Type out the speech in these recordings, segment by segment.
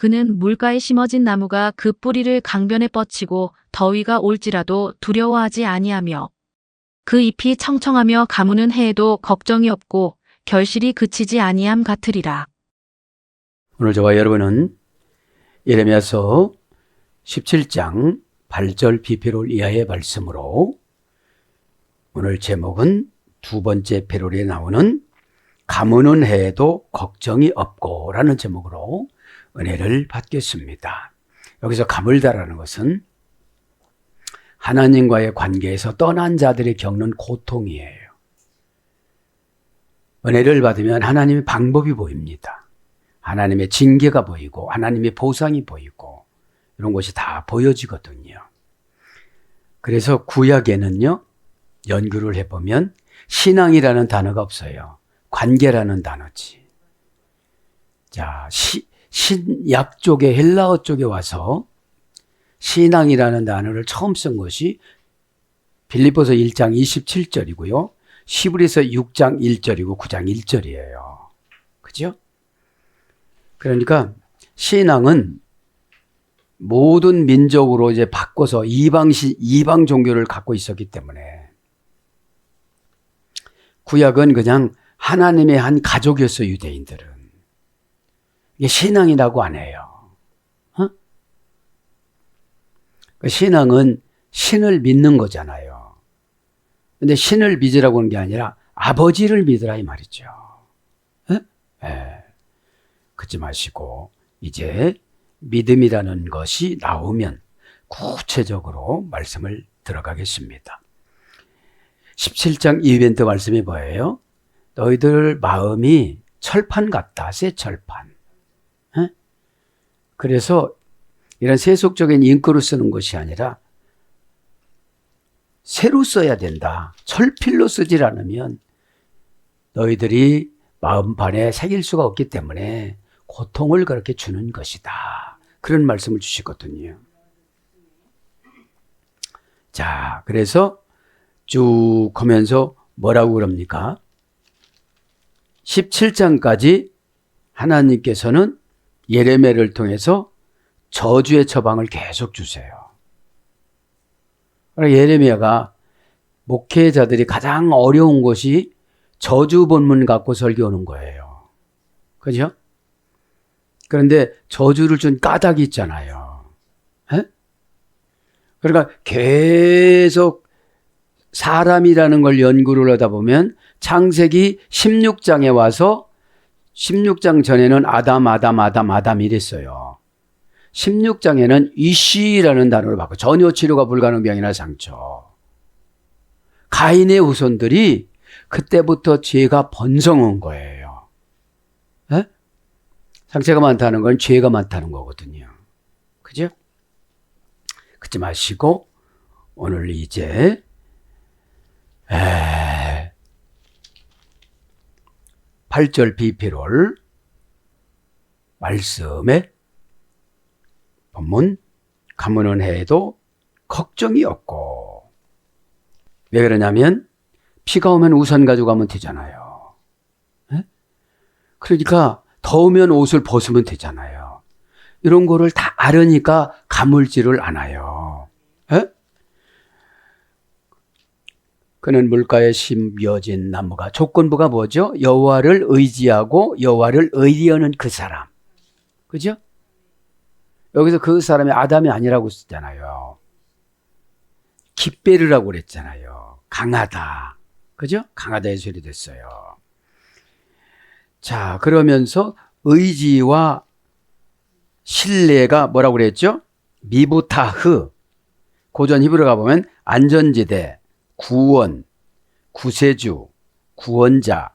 그는 물가에 심어진 나무가 그 뿌리를 강변에 뻗치고 더위가 올지라도 두려워하지 아니하며 그 잎이 청청하며 가무는 해에도 걱정이 없고 결실이 그치지 아니함 같으리라. 오늘 저와 여러분은 예레미야서 17장 8절 비페롤 이하의 말씀으로 오늘 제목은 두 번째 페롤에 나오는 가무는 해에도 걱정이 없고 라는 제목으로 은혜를 받겠습니다. 여기서 가물다라는 것은 하나님과의 관계에서 떠난 자들이 겪는 고통이에요. 은혜를 받으면 하나님의 방법이 보입니다. 하나님의 징계가 보이고 하나님의 보상이 보이고 이런 것이 다 보여지거든요. 그래서 구약에는요, 연구를 해보면 신앙이라는 단어가 없어요. 관계라는 단어지. 자, 신약 쪽에 헬라어 쪽에 와서 신앙이라는 단어를 처음 쓴 것이 빌립보서 1장 27절이고요. 시브리서 6장 1절이고 9장 1절이에요. 그죠? 그러니까 신앙은 모든 민족으로 이제 바꿔서 이방 종교를 갖고 있었기 때문에 구약은 그냥 하나님의 한 가족이었어요, 유대인들은. 이게 신앙이라고 안 해요. 신앙은 신을 믿는 거잖아요. 근데 신을 믿으라고 하는 게 아니라 아버지를 믿으라 이 말이죠. 그러지 마시고 이제 믿음이라는 것이 나오면 구체적으로 말씀을 들어가겠습니다. 17장 이벤트 말씀이 뭐예요? 너희들 마음이 철판 같다. 새 철판. 그래서 이런 세속적인 잉크로 쓰는 것이 아니라 새로 써야 된다. 철필로 쓰질 않으면 너희들이 마음판에 새길 수가 없기 때문에 고통을 그렇게 주는 것이다. 그런 말씀을 주시거든요. 자, 그래서 쭉 하면서 뭐라고 그럽니까? 17장까지 하나님께서는 예레미야를 통해서 저주의 처방을 계속 주세요. 예레미야가 목회자들이 가장 어려운 것이 저주 본문 갖고 설교하는 거예요. 그죠? 그런데 저주를 준 까닭이 있잖아요. 그러니까 계속 사람이라는 걸 연구를 하다 보면 창세기 16장에 와서 16장 전에는 아담 이랬어요. 16장에는 이씨라는 단어를 바꿔 전혀 치료가 불가능한 병이나 상처. 가인의 후손들이 그때부터 죄가 번성한 거예요. 상처가 많다는 건 죄가 많다는 거거든요. 그죠? 그러지 마시고 오늘 이제 8절 비피롤 말씀에 본문 가무는 해에도 걱정이 없고 왜 그러냐면 비가 오면 우산 가지고 가면 되잖아요. 그러니까 더우면 옷을 벗으면 되잖아요. 이런 거를 다 알으니까 가물지를 않아요. 그는 물가에 심겨진 나무가 조건부가 뭐죠? 여호와를 의지하고 여호와를 의리하는 그 사람. 그죠? 여기서 그 사람이 아담이 아니라고 쓰잖아요. 깃베르라고 그랬잖아요. 강하다. 그죠? 강하다의 소리 됐어요. 자, 그러면서 의지와 신뢰가 뭐라고 그랬죠? 미부타흐. 고전 히브리어 가보면 안전지대, 구원, 구세주, 구원자,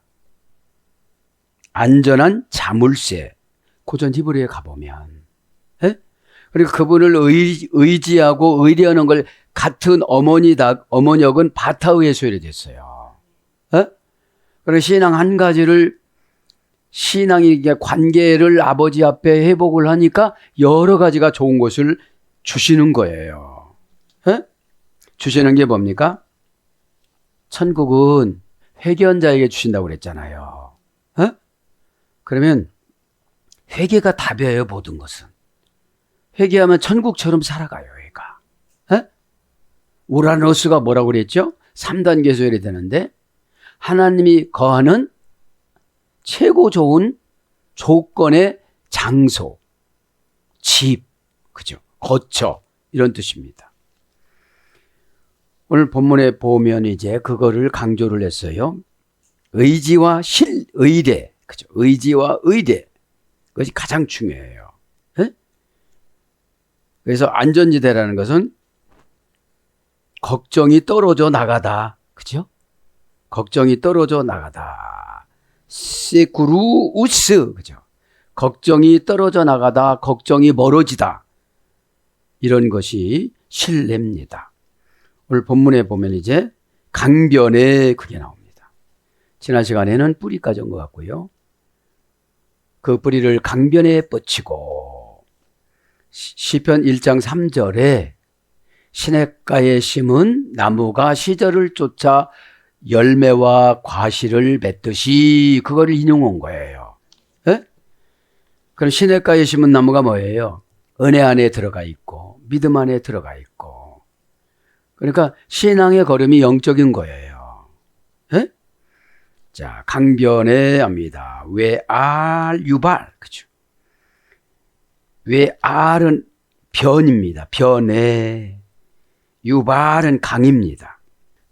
안전한 자물쇠. 고전 히브리어에 가보면. 그리고 그분을 의지하고 의리하는 걸 같은 어머니역은 바타흐에 소개됐어요. 그리고 신앙 한 가지를 신앙이 관계를 아버지 앞에 회복을 하니까 여러 가지가 좋은 것을 주시는 거예요. 주시는 게 뭡니까? 천국은 회개한 자에게 주신다고 그랬잖아요. 그러면 회개가 답이에요, 모든 것은. 회개하면 천국처럼 살아가요, 얘가. 에? 우라노스가 뭐라고 그랬죠? 3단계 소열이 되는데 하나님이 거하는 최고 좋은 조건의 장소, 집, 그죠? 거처 이런 뜻입니다. 오늘 본문에 보면 이제 그거를 강조를 했어요. 의지와 의례, 그죠? 의지와 의례 그것이 가장 중요해요. 에? 그래서 안전지대라는 것은 걱정이 떨어져 나가다, 그죠? 걱정이 떨어져 나가다. 세쿠루우스, 그죠? 걱정이 떨어져 나가다, 걱정이 멀어지다. 이런 것이 신뢰입니다. 오늘 본문에 보면 이제 강변에 그게 나옵니다. 지난 시간에는 뿌리까지 온 것 같고요. 그 뿌리를 강변에 뻗치고 시편 1장 3절에 시냇가에 심은 나무가 시절을 쫓아 열매와 과실을 맺듯이 그거를 인용한 거예요. 예? 그럼 시냇가에 심은 나무가 뭐예요? 은혜 안에 들어가 있고 믿음 안에 들어가 있고 그러니까 신앙의 걸음이 영적인 거예요. 예? 자, 강변에 합니다. 외알 유발, 그죠? 외알은 변입니다. 변에 유발은 강입니다.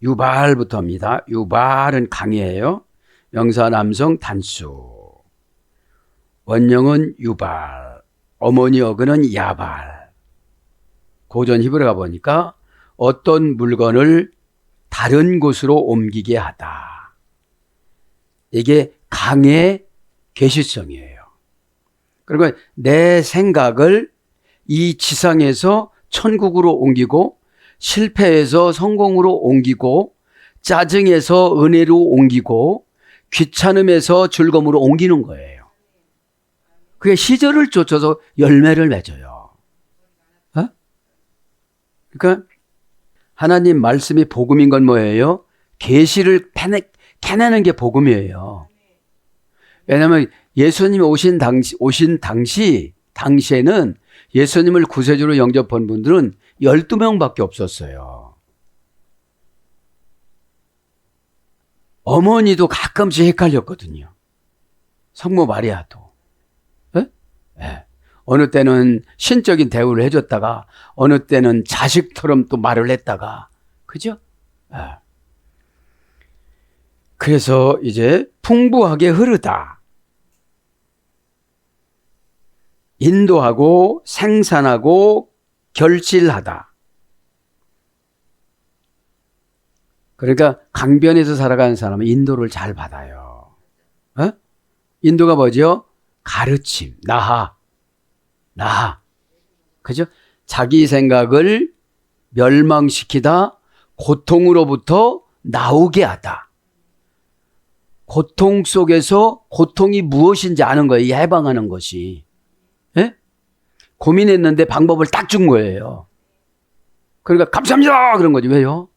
유발부터 합니다. 유발은 강이에요. 명사 남성 단수. 원형은 유발. 어머니 어근은 야발. 고전 히브리가 보니까 어떤 물건을 다른 곳으로 옮기게 하다. 이게 강의 계시성이에요. 그리고 내 생각을 이 지상에서 천국으로 옮기고 실패해서 성공으로 옮기고 짜증에서 은혜로 옮기고 귀찮음에서 즐거움으로 옮기는 거예요. 그게 시절을 쫓아서 열매를 맺어요. 어? 그러니까 하나님 말씀이 복음인 건 뭐예요? 계시를 캐내는 게 복음이에요. 왜냐하면 예수님이 오신 당시에는 예수님을 구세주로 영접한 분들은 12명밖에 없었어요. 어머니도 가끔씩 헷갈렸거든요. 성모 마리아도. 네? 네. 어느 때는 신적인 대우를 해줬다가 어느 때는 자식처럼 또 말을 했다가 그죠? 네. 그래서 이제 풍부하게 흐르다. 인도하고 생산하고 결실하다. 그러니까 강변에서 살아가는 사람은 인도를 잘 받아요. 어? 인도가 뭐죠? 가르침, 나하. 그죠? 자기 생각을 멸망시키다, 고통으로부터 나오게 하다. 고통 속에서 고통이 무엇인지 아는 거예요. 해방하는 것이. 예? 고민했는데 방법을 딱 준 거예요. 그러니까 감사합니다 그런 거지. 왜요?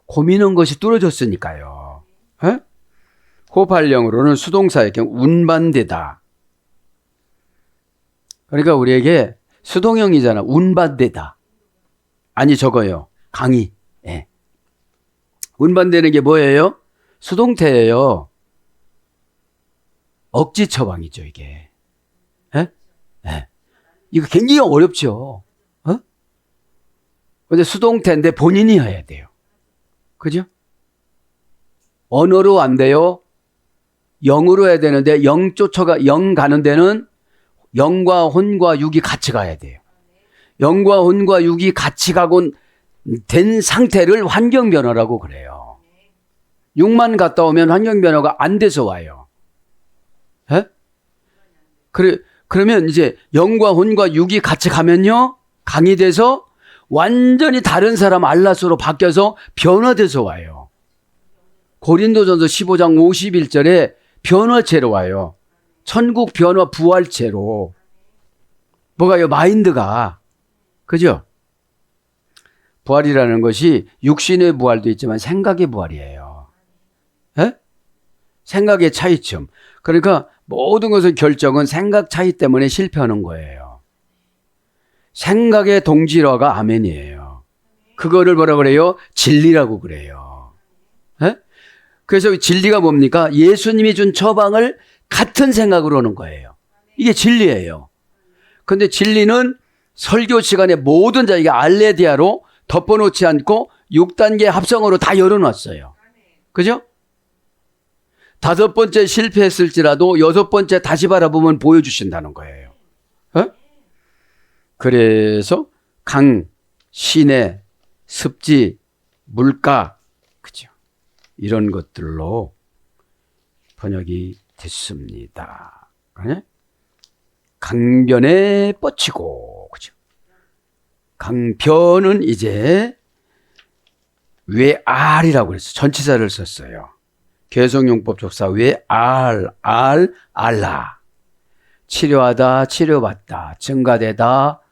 고민한 것이 뚫어졌으니까요. 예? 호발령으로는 수동사의 경우 운반되다. 그러니까 우리에게 수동형이잖아. 운반되다. 아니 저거요. 강의. 예. 운반되는 게 뭐예요? 수동태예요. 억지 처방이죠 이게. 예? 예. 이거 굉장히 어렵죠. 어? 근데 수동태인데 본인이 해야 돼요. 그죠? 언어로 안 돼요. 영으로 해야 되는데 영 가는 데는 영과 혼과 육이 같이 가야 돼요. 영과 혼과 육이 같이 가고 된 상태를 환경변화라고 그래요. 육만 갔다 오면 환경변화가 안 돼서 와요. 예? 그러면 이제 영과 혼과 육이 같이 가면요. 강이 돼서 완전히 다른 사람 알라스로 바뀌어서 변화돼서 와요. 고린도전서 15장 51절에 변화체로 와요. 천국 변화 부활체로. 뭐가요? 마인드가. 그죠? 부활이라는 것이 육신의 부활도 있지만 생각의 부활이에요. 에? 생각의 차이점. 그러니까 모든 것의 결정은 생각 차이 때문에 실패하는 거예요. 생각의 동질화가 아멘이에요. 그거를 뭐라 그래요? 진리라고 그래요. 에? 그래서 진리가 뭡니까? 예수님이 준 처방을 같은 생각으로 하는 거예요. 이게 진리예요. 근데 진리는 설교 시간에 모든 자에게 알레디아로 덮어놓지 않고 6단계 합성어로 다 열어놨어요. 그죠? 5번째 실패했을지라도 6번째 다시 바라보면 보여주신다는 거예요. 어? 그래서 강, 시내, 습지, 물가, 그죠? 이런 것들로 번역이 됐습니다. 네? 강변에 뻗치고, 그죠? 강변은 이제 외알이라고 그랬어요. 전치사를 썼어요. 개성용법 족사 외알, 알라. 치료하다, 치료받다, 증가되다,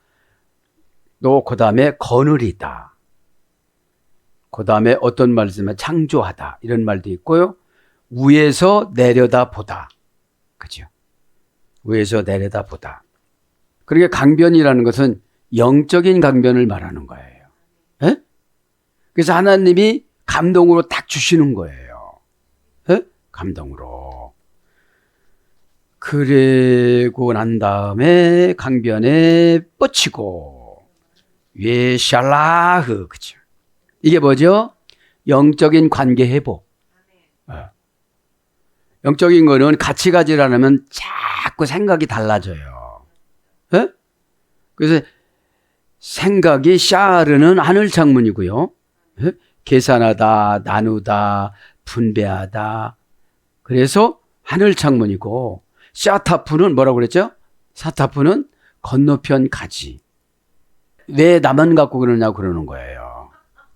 또 그 다음에 거느리다. 그 다음에 어떤 말을 쓰면 창조하다 이런 말도 있고요. 위에서 내려다 보다. 그죠? 위에서 내려다 보다. 그러니까 강변이라는 것은 영적인 강변을 말하는 거예요. 에? 그래서 하나님이 감동으로 딱 주시는 거예요. 에? 감동으로. 그리고 난 다음에 강변에 뻗치고 위에 샬라흐. 그죠? 이게 뭐죠? 영적인 관계 회복. 영적인 거는 같이 가지 않으면 자꾸 생각이 달라져요. 에? 그래서 생각이 샤르는 하늘 창문이고요. 에? 계산하다, 나누다, 분배하다. 그래서 하늘 창문이고 샤타프는 뭐라고 그랬죠? 사타프는 건너편 가지. 왜 나만 갖고 그러냐고 그러는 거예요.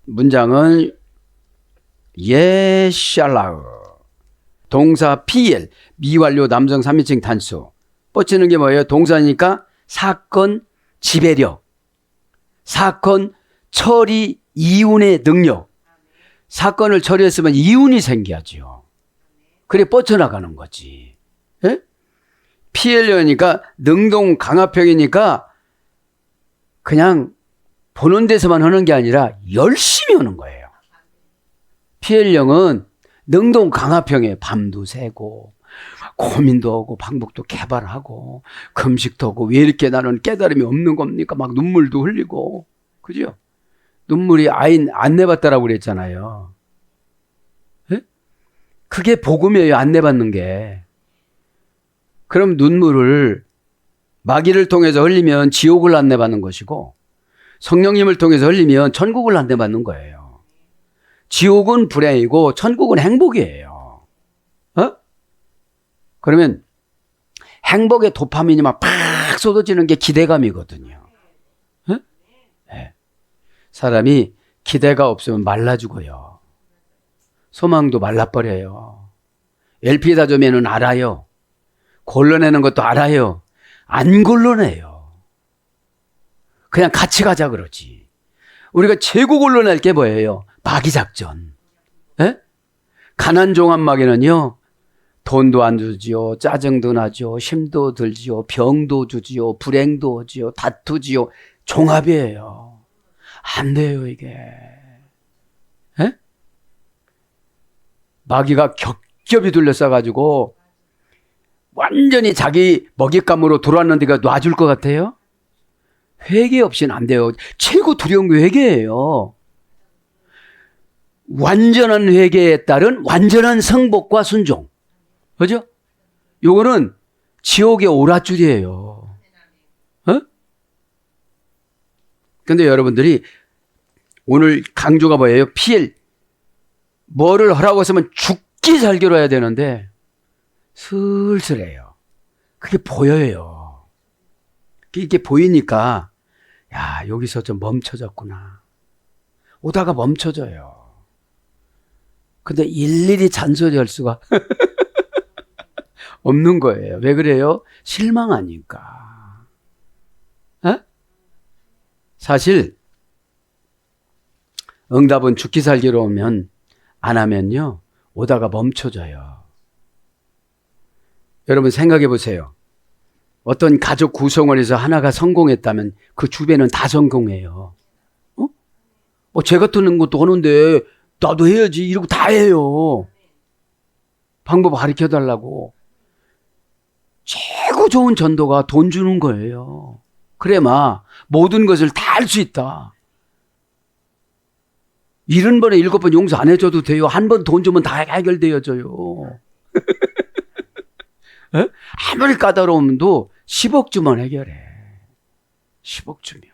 문장은 예샬라흐. 동사 피엘, 미완료 남성 3인칭 단수. 뻗치는 게 뭐예요? 동사니까 사건 지배력, 사건 처리 이윤의 능력. 사건을 처리했으면 이윤이 생겨야죠. 그래 뻗쳐나가는 거지. 예? 피엘려니까 능동 강압형이니까 그냥 보는 데서만 하는 게 아니라 열심히 하는 거예요. 피엘령은 능동 강압형에 밤도 새고 고민도 하고 방법도 개발하고 금식도 하고 왜 이렇게 나는 깨달음이 없는 겁니까? 막 눈물도 흘리고 그죠? 눈물이 아인 안 내봤다라고 그랬잖아요. 에? 그게 복음이에요. 안 내받는 게. 그럼 눈물을 마귀를 통해서 흘리면 지옥을 안 내받는 것이고 성령님을 통해서 흘리면 천국을 안 내받는 거예요. 지옥은 불행이고 천국은 행복이에요. 어? 그러면 행복의 도파민이 막 팍 쏟아지는 게 기대감이거든요. 어? 네. 사람이 기대가 없으면 말라 죽어요. 소망도 말라버려요. LP 다조면은 알아요. 골라내는 것도 알아요. 안 골라내요. 그냥 같이 가자 그러지. 우리가 최고 골라낼 게 뭐예요? 마귀작전. 에? 가난 종합 마귀는요. 돈도 안 주지요. 짜증도 나죠. 힘도 들지요. 병도 주지요. 불행도 오지요. 다투지요. 종합이에요. 안 돼요 이게. 에? 마귀가 겹겹이 둘러싸가지고 완전히 자기 먹잇감으로 돌아왔는데가 놔줄 것 같아요? 회개 없이는 안 돼요. 최고 두려운 게 회개예요. 완전한 회개에 따른 완전한 성복과 순종. 그죠? 요거는 지옥의 오랏줄이에요. 어? 근데 여러분들이 오늘 강조가 뭐예요? 피엘. 뭐를 하라고 했으면 죽기 살기로 해야 되는데 슬슬해요. 그게 보여요. 이게 보이니까 야, 여기서 좀 멈춰졌구나. 오다가 멈춰져요. 근데 일일이 잔소리할 수가 없는 거예요. 왜 그래요? 실망하니까. 에? 사실 응답은 죽기 살기로 오면 안 하면요. 오다가 멈춰져요. 여러분 생각해 보세요. 어떤 가족 구성을 해서 하나가 성공했다면 그 주변은 다 성공해요. 제가 뜨는 것도 하는데 나도 해야지 이러고 다 해요. 방법 가르쳐 달라고. 최고 좋은 전도가 돈 주는 거예요. 그래야 모든 것을 다 할 수 있다. 70번에 7번 용서 안 해줘도 돼요. 한 번 돈 주면 다 해결되어져요. 아무리 까다로움도 10억 주면 해결해. 10억 주면.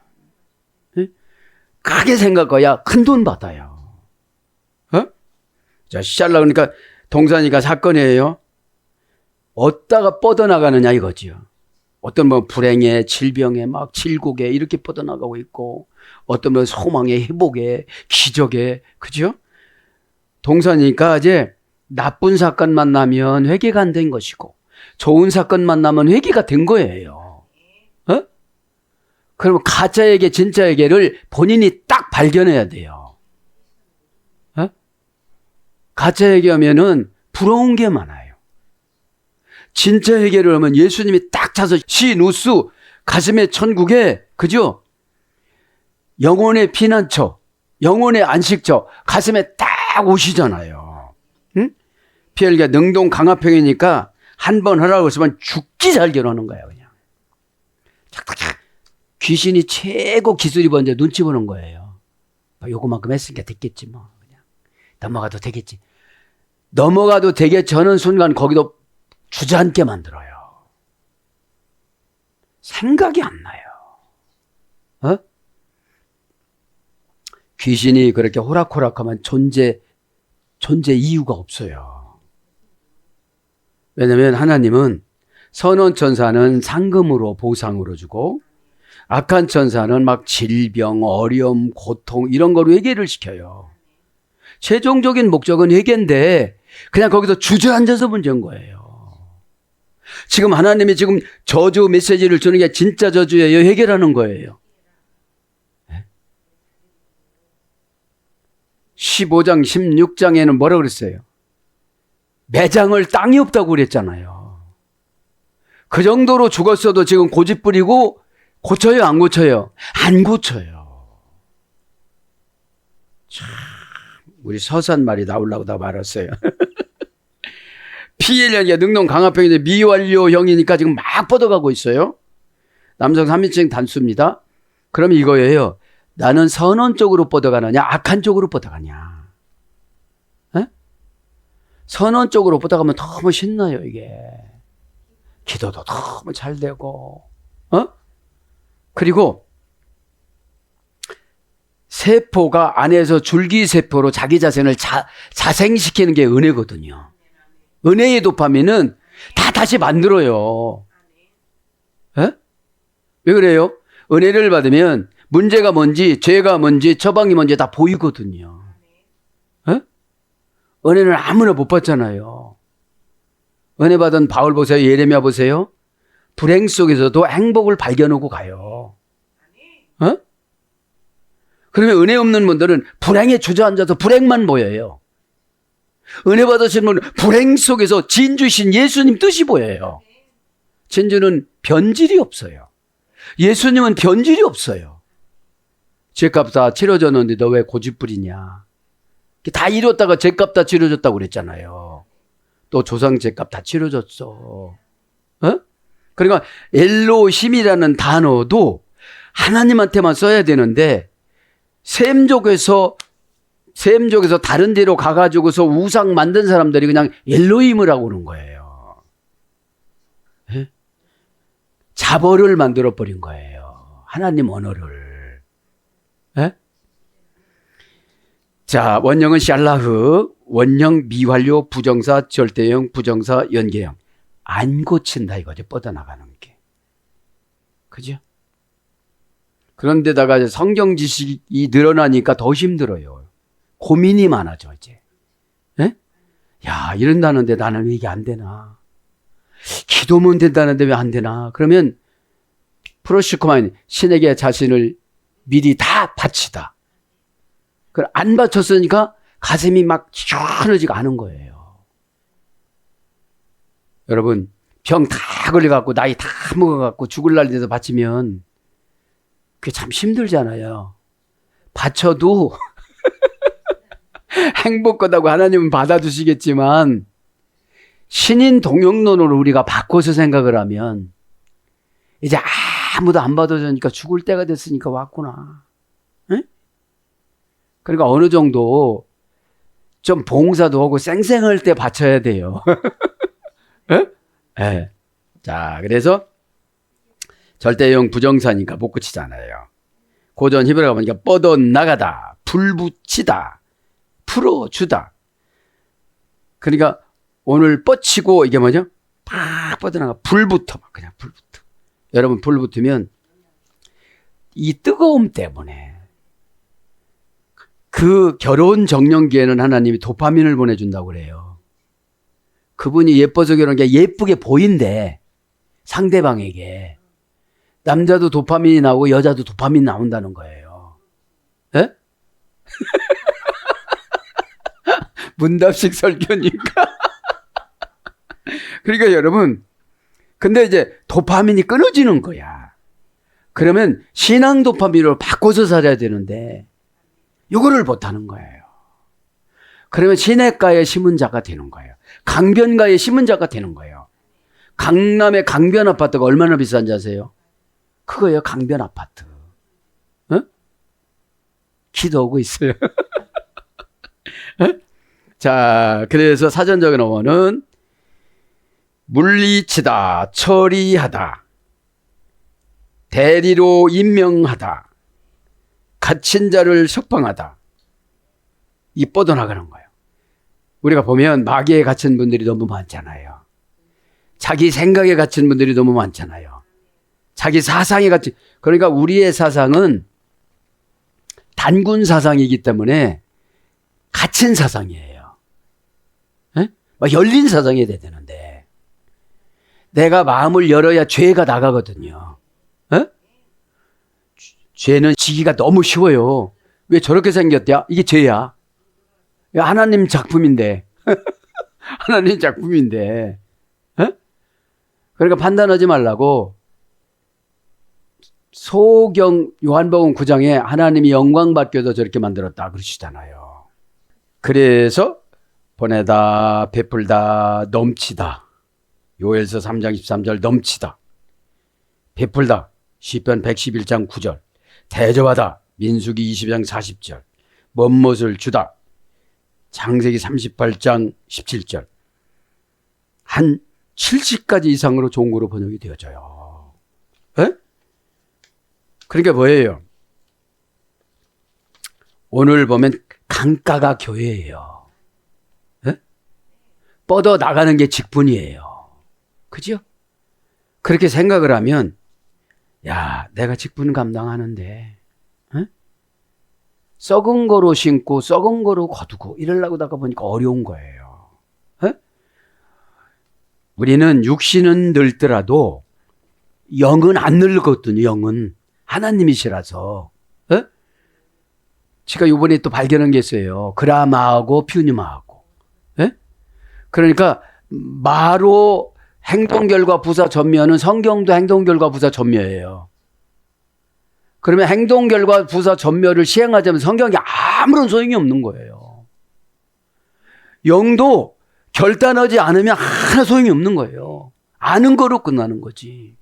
크게 생각해야 큰 돈 받아요. 자, 시작하려고 그러니까 동산이가 사건이에요. 어디다가 뻗어나가느냐 이거지요. 어떤 분 불행에, 질병에, 막 질곡에 이렇게 뻗어나가고 있고, 어떤 분은 소망에, 회복에, 기적에, 그죠? 동산이니까 이제 나쁜 사건 만나면 회개가 안 된 것이고, 좋은 사건 만나면 회개가 된 거예요. 그러면 가짜에게, 진짜에게를 본인이 딱 발견해야 돼요. 가짜에게 하면은 부러운 게 많아요. 진짜 회개를 하면 예수님이 딱 차서 시누수 가슴의 천국에, 그죠? 영혼의 피난처, 영혼의 안식처 가슴에 딱 오시잖아요. 응? 피엘기가 능동 강화평이니까 한 번 하라고 했으면 죽기 살기로 하는 거예요. 그냥 착착착. 귀신이 최고 기술이 뭔지 눈치 보는 거예요. 요거만큼 했으니까 됐겠지 뭐. 그냥 넘어가도 되겠지. 넘어가도 되겠지 하는 순간 거기도 주저앉게 만들어요. 생각이 안 나요. 귀신이 그렇게 호락호락하면 존재 이유가 없어요. 왜냐하면 하나님은 선한 천사는 상금으로 보상으로 주고, 악한 천사는 막 질병, 어려움, 고통 이런 거로 회개를 시켜요. 최종적인 목적은 회개인데 그냥 거기서 주저앉아서 문제인 거예요. 지금 하나님이 지금 저주 메시지를 주는 게 진짜 저주예요? 회개라는 거예요. 15장, 16장에는 뭐라 그랬어요? 매장을 땅이 없다고 그랬잖아요. 그 정도로 죽었어도 지금 고집 부리고 고쳐요, 안 고쳐요? 안 고쳐요. 참, 우리 서산 말이 나오려고 다 말았어요. 피해량이 능동 강화평인데 미완료형이니까 지금 막 뻗어가고 있어요. 남성 3인칭 단수입니다. 그럼 이거예요. 나는 선언 쪽으로 뻗어가느냐, 악한 쪽으로 뻗어가냐. 선언 쪽으로 뻗어가면 너무 신나요, 이게. 기도도 너무 잘 되고, 그리고 세포가 안에서 줄기세포로 자기 자신을 자생시키는 게 은혜거든요. 은혜의 도파민은 다 다시 만들어요. 왜 그래요? 은혜를 받으면 문제가 뭔지, 죄가 뭔지, 처방이 뭔지 다 보이거든요. 은혜는 아무나 못 받잖아요. 은혜 받은 바울 보세요. 예레미야 보세요. 불행 속에서도 행복을 발견하고 가요. 그러면 은혜 없는 분들은 불행에 주저앉아서 불행만 보여요. 은혜 받으신 분은 불행 속에서 진주신 예수님 뜻이 보여요. 진주는 변질이 없어요. 예수님은 변질이 없어요. 죄값 다 치러졌는데 너 왜 고집 부리냐. 다 이뤘다가 죄값 다 치러졌다고 그랬잖아요. 또 조상 죄값 다 치러졌어. 그러니까 엘로힘이라는 단어도 하나님한테만 써야 되는데 셈족에서 다른 데로 가가지고서 우상 만든 사람들이 그냥 엘로힘을 하고 그런 거예요. 자벌을 만들어 버린 거예요. 하나님 언어를. 자, 원형은 샬라흐, 원형 미완료, 부정사, 절대형, 부정사, 연계형. 안 고친다 이거죠. 뻗어나가는 게. 그죠? 그런데다가 성경 지식이 늘어나니까 더 힘들어요. 고민이 많아져 이제. 야, 이런다는데 나는 왜 이게 안 되나? 기도면 된다는데 왜 안 되나? 그러면 프로시코마인 신에게 자신을 미리 다 바치다. 그걸 안 바쳤으니까 가슴이 막 시원하지가 않은 거예요. 여러분, 병 다 걸려갖고 나이 다 먹어갖고 죽을 날 돼서 바치면 그게 참 힘들잖아요. 바쳐도 행복하다고 하나님은 받아주시겠지만 신인 동영론으로 우리가 바꿔서 생각을 하면 이제 아무도 안 받아주니까 죽을 때가 됐으니까 왔구나. 에? 그러니까 어느 정도 좀 봉사도 하고 쌩쌩할 때 바쳐야 돼요. 네. 자, 그래서 절대형 부정사니까 못 고치잖아요. 고전 히브리어 보니까 뻗어나가다, 불붙이다, 풀어주다. 그러니까 오늘 뻗치고 이게 뭐죠? 팍 뻗어나가. 불붙어. 그냥 불붙어. 여러분 불 붙으면 이 뜨거움 때문에 그 결혼 정년기에는 하나님이 도파민을 보내준다고 그래요. 그분이 예뻐서 결혼한 게 예쁘게 보인대. 상대방에게. 남자도 도파민이 나오고 여자도 도파민 나온다는 거예요. 에? 문답식 설교니까. 그러니까 여러분, 근데 이제 도파민이 끊어지는 거야. 그러면 신앙 도파민으로 바꿔서 살아야 되는데 이거를 못하는 거예요. 그러면 시냇가에 심은 자가 되는 거예요. 강변가에 심은 자가 되는 거예요. 강남의 강변 아파트가 얼마나 비싼지 아세요? 그거예요. 강변 아파트. 어? 기도하고 있어요. 어? 자, 그래서 사전적인 어원은 물리치다, 처리하다, 대리로 임명하다, 갇힌 자를 석방하다. 이 뻗어나가는 거예요. 우리가 보면 마귀에 갇힌 분들이 너무 많잖아요. 자기 생각에 갇힌 분들이 너무 많잖아요. 자기 사상에 갇힌, 그러니까 우리의 사상은 단군 사상이기 때문에 갇힌 사상이에요. 에? 막 열린 사상이 돼야 되는데 내가 마음을 열어야 죄가 나가거든요. 에? 죄는 지기가 너무 쉬워요. 왜 저렇게 생겼대야? 이게 죄야. 하나님 작품인데. 하나님 작품인데. 에? 그러니까 판단하지 말라고 소경 요한복음 9장에 하나님이 영광 받기 위해서 저렇게 만들었다 그러시잖아요. 그래서 보내다, 베풀다, 넘치다. 요엘서 3장 13절 넘치다. 베풀다. 시편 111장 9절. 대접하다. 민수기 20장 40절. 먼못을 주다. 창세기 38장 17절. 한 70가지 이상으로 좋은 거로 번역이 되어져요. 에? 그러니까 뭐예요? 오늘 보면 강가가 교회예요. 에? 뻗어 나가는 게 직분이에요. 그죠? 그렇게 생각을 하면 야, 내가 직분 감당하는데 에? 썩은 거로 신고 썩은 거로 거두고 이러려고 하다 보니까 어려운 거예요. 에? 우리는 육신은 늙더라도 영은 안 늙거든요. 영은 하나님이시라서. 에? 제가 이번에 또 발견한 게 있어요. 그라마하고 퓨니마하고. 에? 그러니까 마로 행동결과 부사 전면은 성경도 행동결과 부사 전면이에요. 그러면 행동결과 부사 전면을 시행하자면 성경이 아무런 소용이 없는 거예요. 영도 결단하지 않으면 하나 소용이 없는 거예요. 아는 거로 끝나는 거지.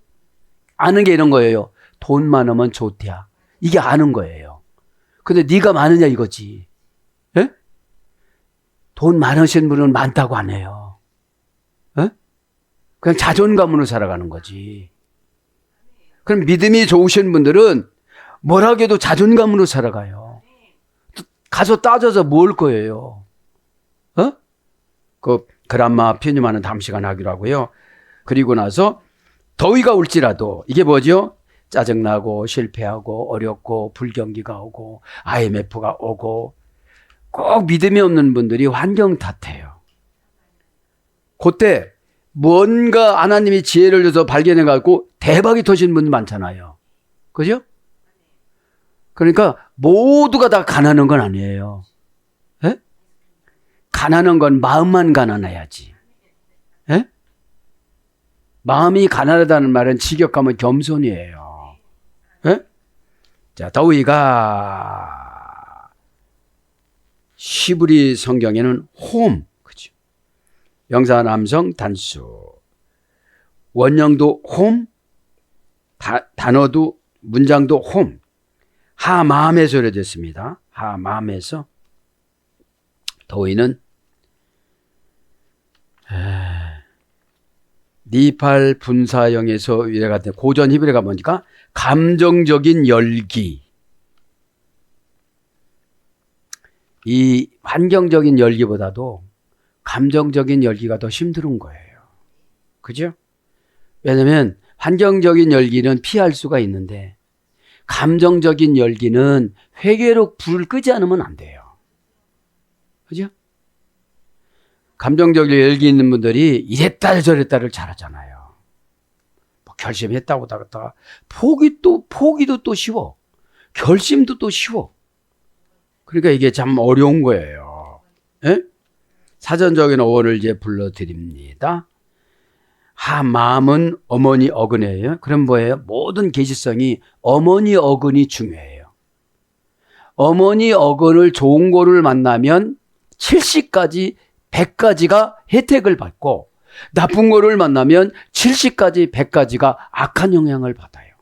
아는 게 이런 거예요. 돈 많으면 좋대야. 이게 아는 거예요. 근데 네가 많으냐 이거지. 에? 돈 많으신 분은 많다고 안 해요. 에? 그냥 자존감으로 살아가는 거지. 그럼 믿음이 좋으신 분들은 뭐라 해도 자존감으로 살아가요. 가서 따져서 뭘 거예요. 어? 그 그람마 퓨니마는 다음 시간에 하기로 하고요. 그리고 나서 더위가 올지라도 이게 뭐죠? 짜증나고 실패하고 어렵고 불경기가 오고 IMF가 오고 꼭 믿음이 없는 분들이 환경 탓해요. 그때 뭔가 하나님이 지혜를 줘서 발견해갖고 대박이 터진 분들 많잖아요. 그죠? 그러니까 모두가 다 가난한 건 아니에요. 에? 가난한 건 마음만 가난해야지. 에? 마음이 가난하다는 말은 직역하면 겸손이에요. 예? 자, 더위가 시브리 성경에는 홈, 그죠? 명사 남성 단수. 원형도 홈, 단어도 문장도 홈. 하마음에서 요래됐습니다. 하마음에서. 더위는 니팔 분사형에서 유래가 된 고전 히브리어가 뭐니까 감정적인 열기. 이 환경적인 열기보다도 감정적인 열기가 더 힘든 거예요. 그죠? 왜냐하면 환경적인 열기는 피할 수가 있는데 감정적인 열기는 회개로 불을 끄지 않으면 안 돼요. 그죠? 감정적인 열기 있는 분들이 이랬다 저랬다를 잘하잖아요. 뭐 결심했다고 하다가 포기도 또 쉬워. 결심도 또 쉬워. 그러니까 이게 참 어려운 거예요. 예? 사전적인 어원을 이제 불러드립니다. 하마음은 어머니 어근이에요. 그럼 뭐예요? 모든 계시성이 어머니 어근이 중요해요. 어머니 어근을 좋은 거를 만나면 70까지 100가지가 혜택을 받고 나쁜 거를 만나면 70가지 100가지가 악한 영향을 받아요.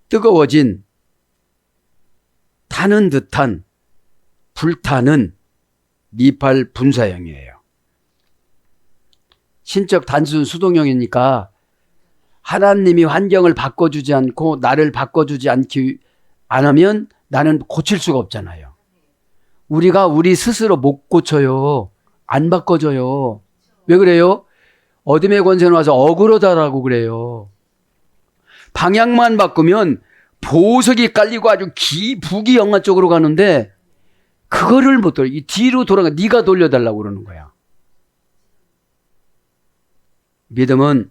뜨거워진 타는 듯한 불타는 니팔 분사형이에요. 신적 단순 수동형이니까 하나님이 환경을 바꿔주지 않고 나를 바꿔주지 않으면 나는 고칠 수가 없잖아요. 우리가 우리 스스로 못 고쳐요. 안 바꿔줘요. 왜 그래요? 어둠의 권세는 와서 억울하다라고 그래요. 방향만 바꾸면 보석이 깔리고 아주 북이 영하 쪽으로 가는데 그거를 못 돌려. 뒤로 돌아가. 네가 돌려달라고 그러는 거야. 믿음은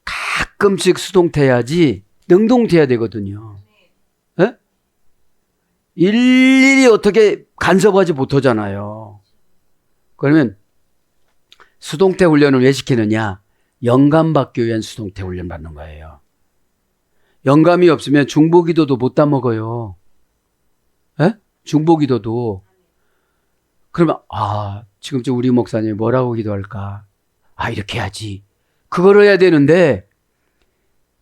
가끔씩 수동태야지 능동태야 되거든요. 에? 일일이 어떻게 간섭하지 못하잖아요. 그러면 수동태 훈련을 왜 시키느냐? 영감 받기 위한 수동태 훈련 받는 거예요. 영감이 없으면 중보기도도 못 따먹어요. 에? 중보기도도. 그러면 지금쯤 우리 목사님이 뭐라고 기도할까? 이렇게 해야지. 그걸 해야 되는데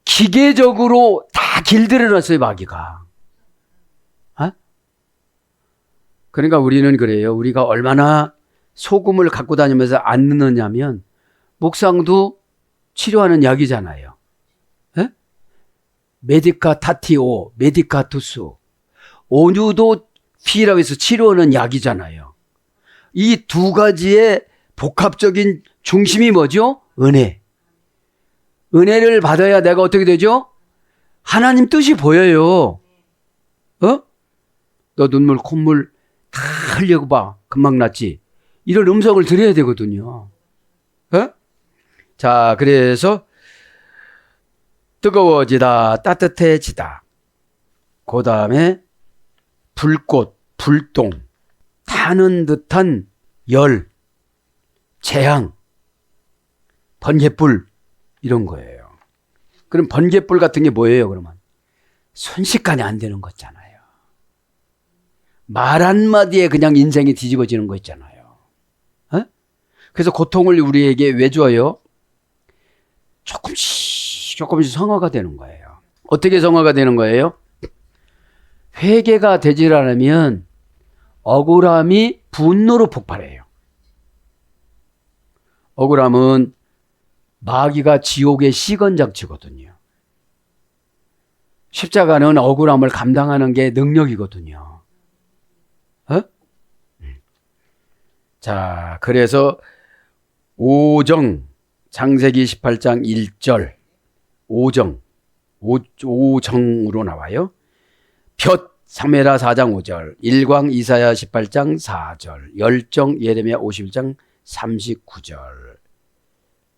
기계적으로 다 길들여놨어요, 마귀가. 그러니까 우리는 그래요. 우리가 얼마나 소금을 갖고 다니면서 안 넣느냐면 목상도 치료하는 약이잖아요. 에? 메디카타티오, 메디카투스. 온유도 피라고 해서 치료하는 약이잖아요. 이 두 가지의 복합적인 중심이 뭐죠? 은혜. 은혜를 받아야 내가 어떻게 되죠? 하나님 뜻이 보여요. 너 눈물, 콧물 다 흘려고 봐. 금방 낫지. 이런 음성을 드려야 되거든요. 자, 그래서 뜨거워지다, 따뜻해지다. 그 다음에 불꽃, 불똥, 타는 듯한 열, 재앙, 번갯불 이런 거예요. 그럼 번갯불 같은 게 뭐예요, 그러면? 순식간에 안 되는 거잖아요. 말 한마디에 그냥 인생이 뒤집어지는 거 있잖아요. 그래서 고통을 우리에게 왜 줘요? 조금씩 성화가 되는 거예요. 어떻게 성화가 되는 거예요? 회개가 되질 않으면 억울함이 분노로 폭발해요. 억울함은 마귀가 지옥의 시건장치거든요. 십자가는 억울함을 감당하는 게 능력이거든요. 자, 그래서 오정, 창세기 18장 1절, 오정으로 나와요. 볕, 사무엘하 4장 5절, 일광, 이사야 18장 4절, 열정, 예레미야 51장 39절.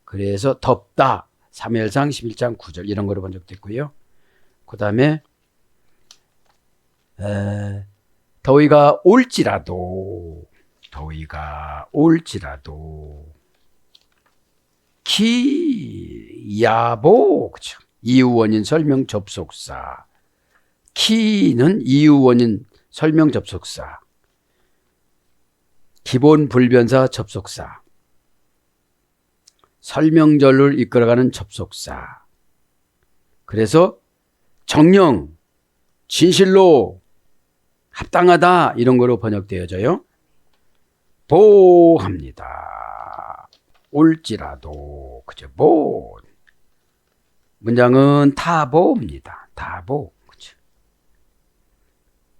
그래서 덥다, 사무엘상 11장 9절 이런 거로 본 적도 있고요. 그 다음에 더위가 올지라도 더위가 올지라도 기야보, 그죠? 이유 원인 설명 접속사. 키는 이유 원인 설명 접속사. 기본 불변사 접속사. 설명절을 이끌어가는 접속사. 그래서 정령, 진실로, 합당하다 이런 거로 번역되어져요. 보합니다. 올지라도, 그죠? 보. 문장은 타보입니다. 타보. 그죠?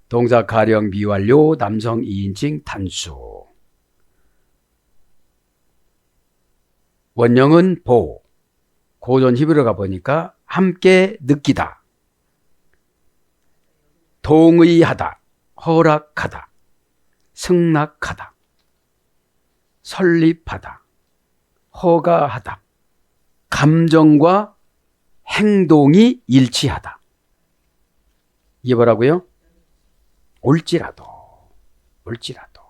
동사 가령 미완료 남성 2인칭 단수. 원형은 보. 고전 히브리어가 보니까 함께 느끼다. 동의하다. 허락하다. 승낙하다. 설립하다. 허가하다. 감정과 행동이 일치하다. 이게 뭐라고요? 올지라도. 올지라도.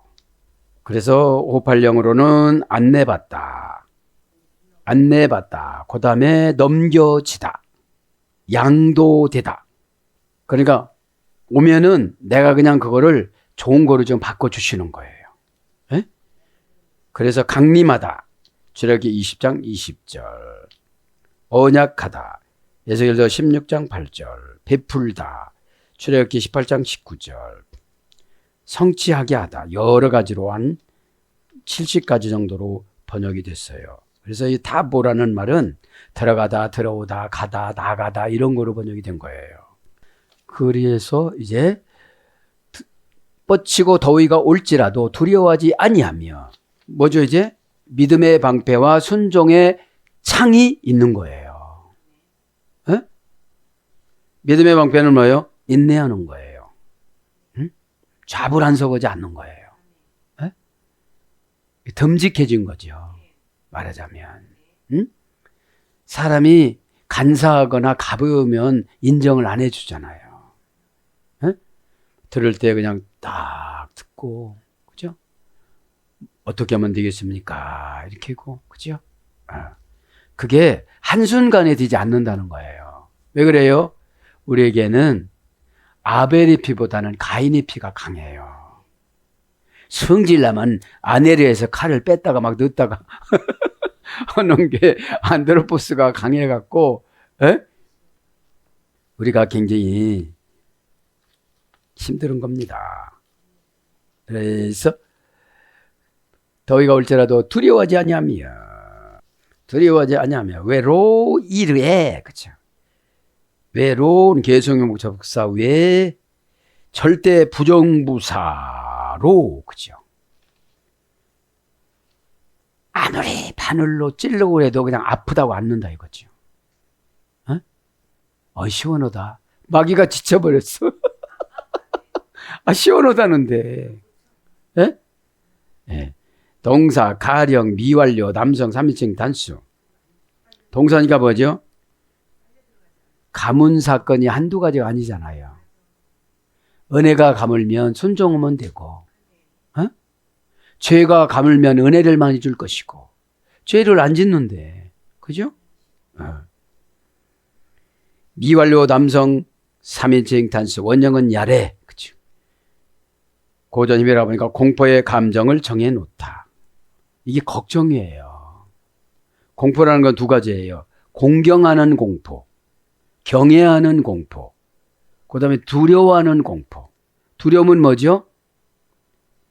그래서 580으로는 안내받다. 안내받다. 그 다음에 넘겨지다. 양도되다. 그러니까 오면은 내가 그냥 그거를 좋은 거로 좀 바꿔주시는 거예요. 에? 그래서 강림하다. 출애굽기 20장 20절. 언약하다. 에스겔서 16장 8절. 베풀다. 출애굽기 18장 19절. 성취하게 하다. 여러 가지로 한 70가지 정도로 번역이 됐어요. 그래서 이 타보라는 말은 들어가다, 들어오다, 가다, 나가다 이런 거로 번역이 된 거예요. 그래서 이제 뻗치고 더위가 올지라도 두려워하지 아니하며 뭐죠 이제? 믿음의 방패와 순종의 창이 있는 거예요. 에? 믿음의 방패는 뭐예요? 인내하는 거예요. 응? 좌불안석하지 않는 거예요. 에? 듬직해진 거죠. 말하자면. 응? 사람이 간사하거나 가벼우면 인정을 안 해주잖아요. 에? 들을 때 그냥 딱 듣고, 그죠? 어떻게 하면 되겠습니까? 이렇게 하고, 그죠? 그게 한순간에 되지 않는다는 거예요. 왜 그래요? 우리에게는 아벨의 피보다는 가인의 피가 강해요. 성질나면 아내를 해서 칼을 뺐다가 막 넣었다가 하는 게 안드로포스가 강해갖고, 에? 우리가 굉장히 힘든 겁니다. 그래서 더위가 올지라도 두려워하지 아니하며, 두려워하지 아니하며 외로이르에, 그쵸? 외로운 개성용 접속사 외에 절대 부정부사로, 그죠? 아무리 바늘로 찌르고 해도 그냥 아프다고 않는다 이거죠. 시원하다. 마귀가 지쳐버렸어. 시원하다는데. 예? 예. 동사, 가령, 미완료, 남성 3인칭 단수. 동사니까 뭐죠? 가문 사건이 한두 가지가 아니잖아요. 은혜가 가물면 순종하면 되고, 죄가 가물면 은혜를 많이 줄 것이고, 죄를 안 짓는데, 그죠? 미완료 남성 3인칭 단수, 원형은 야레, 그죠? 고전 히브리어라 보니까 공포의 감정을 정해놓다. 이게 걱정이에요. 공포라는 건 두 가지예요. 공경하는 공포, 경외하는 공포, 그 다음에 두려워하는 공포. 두려움은 뭐죠?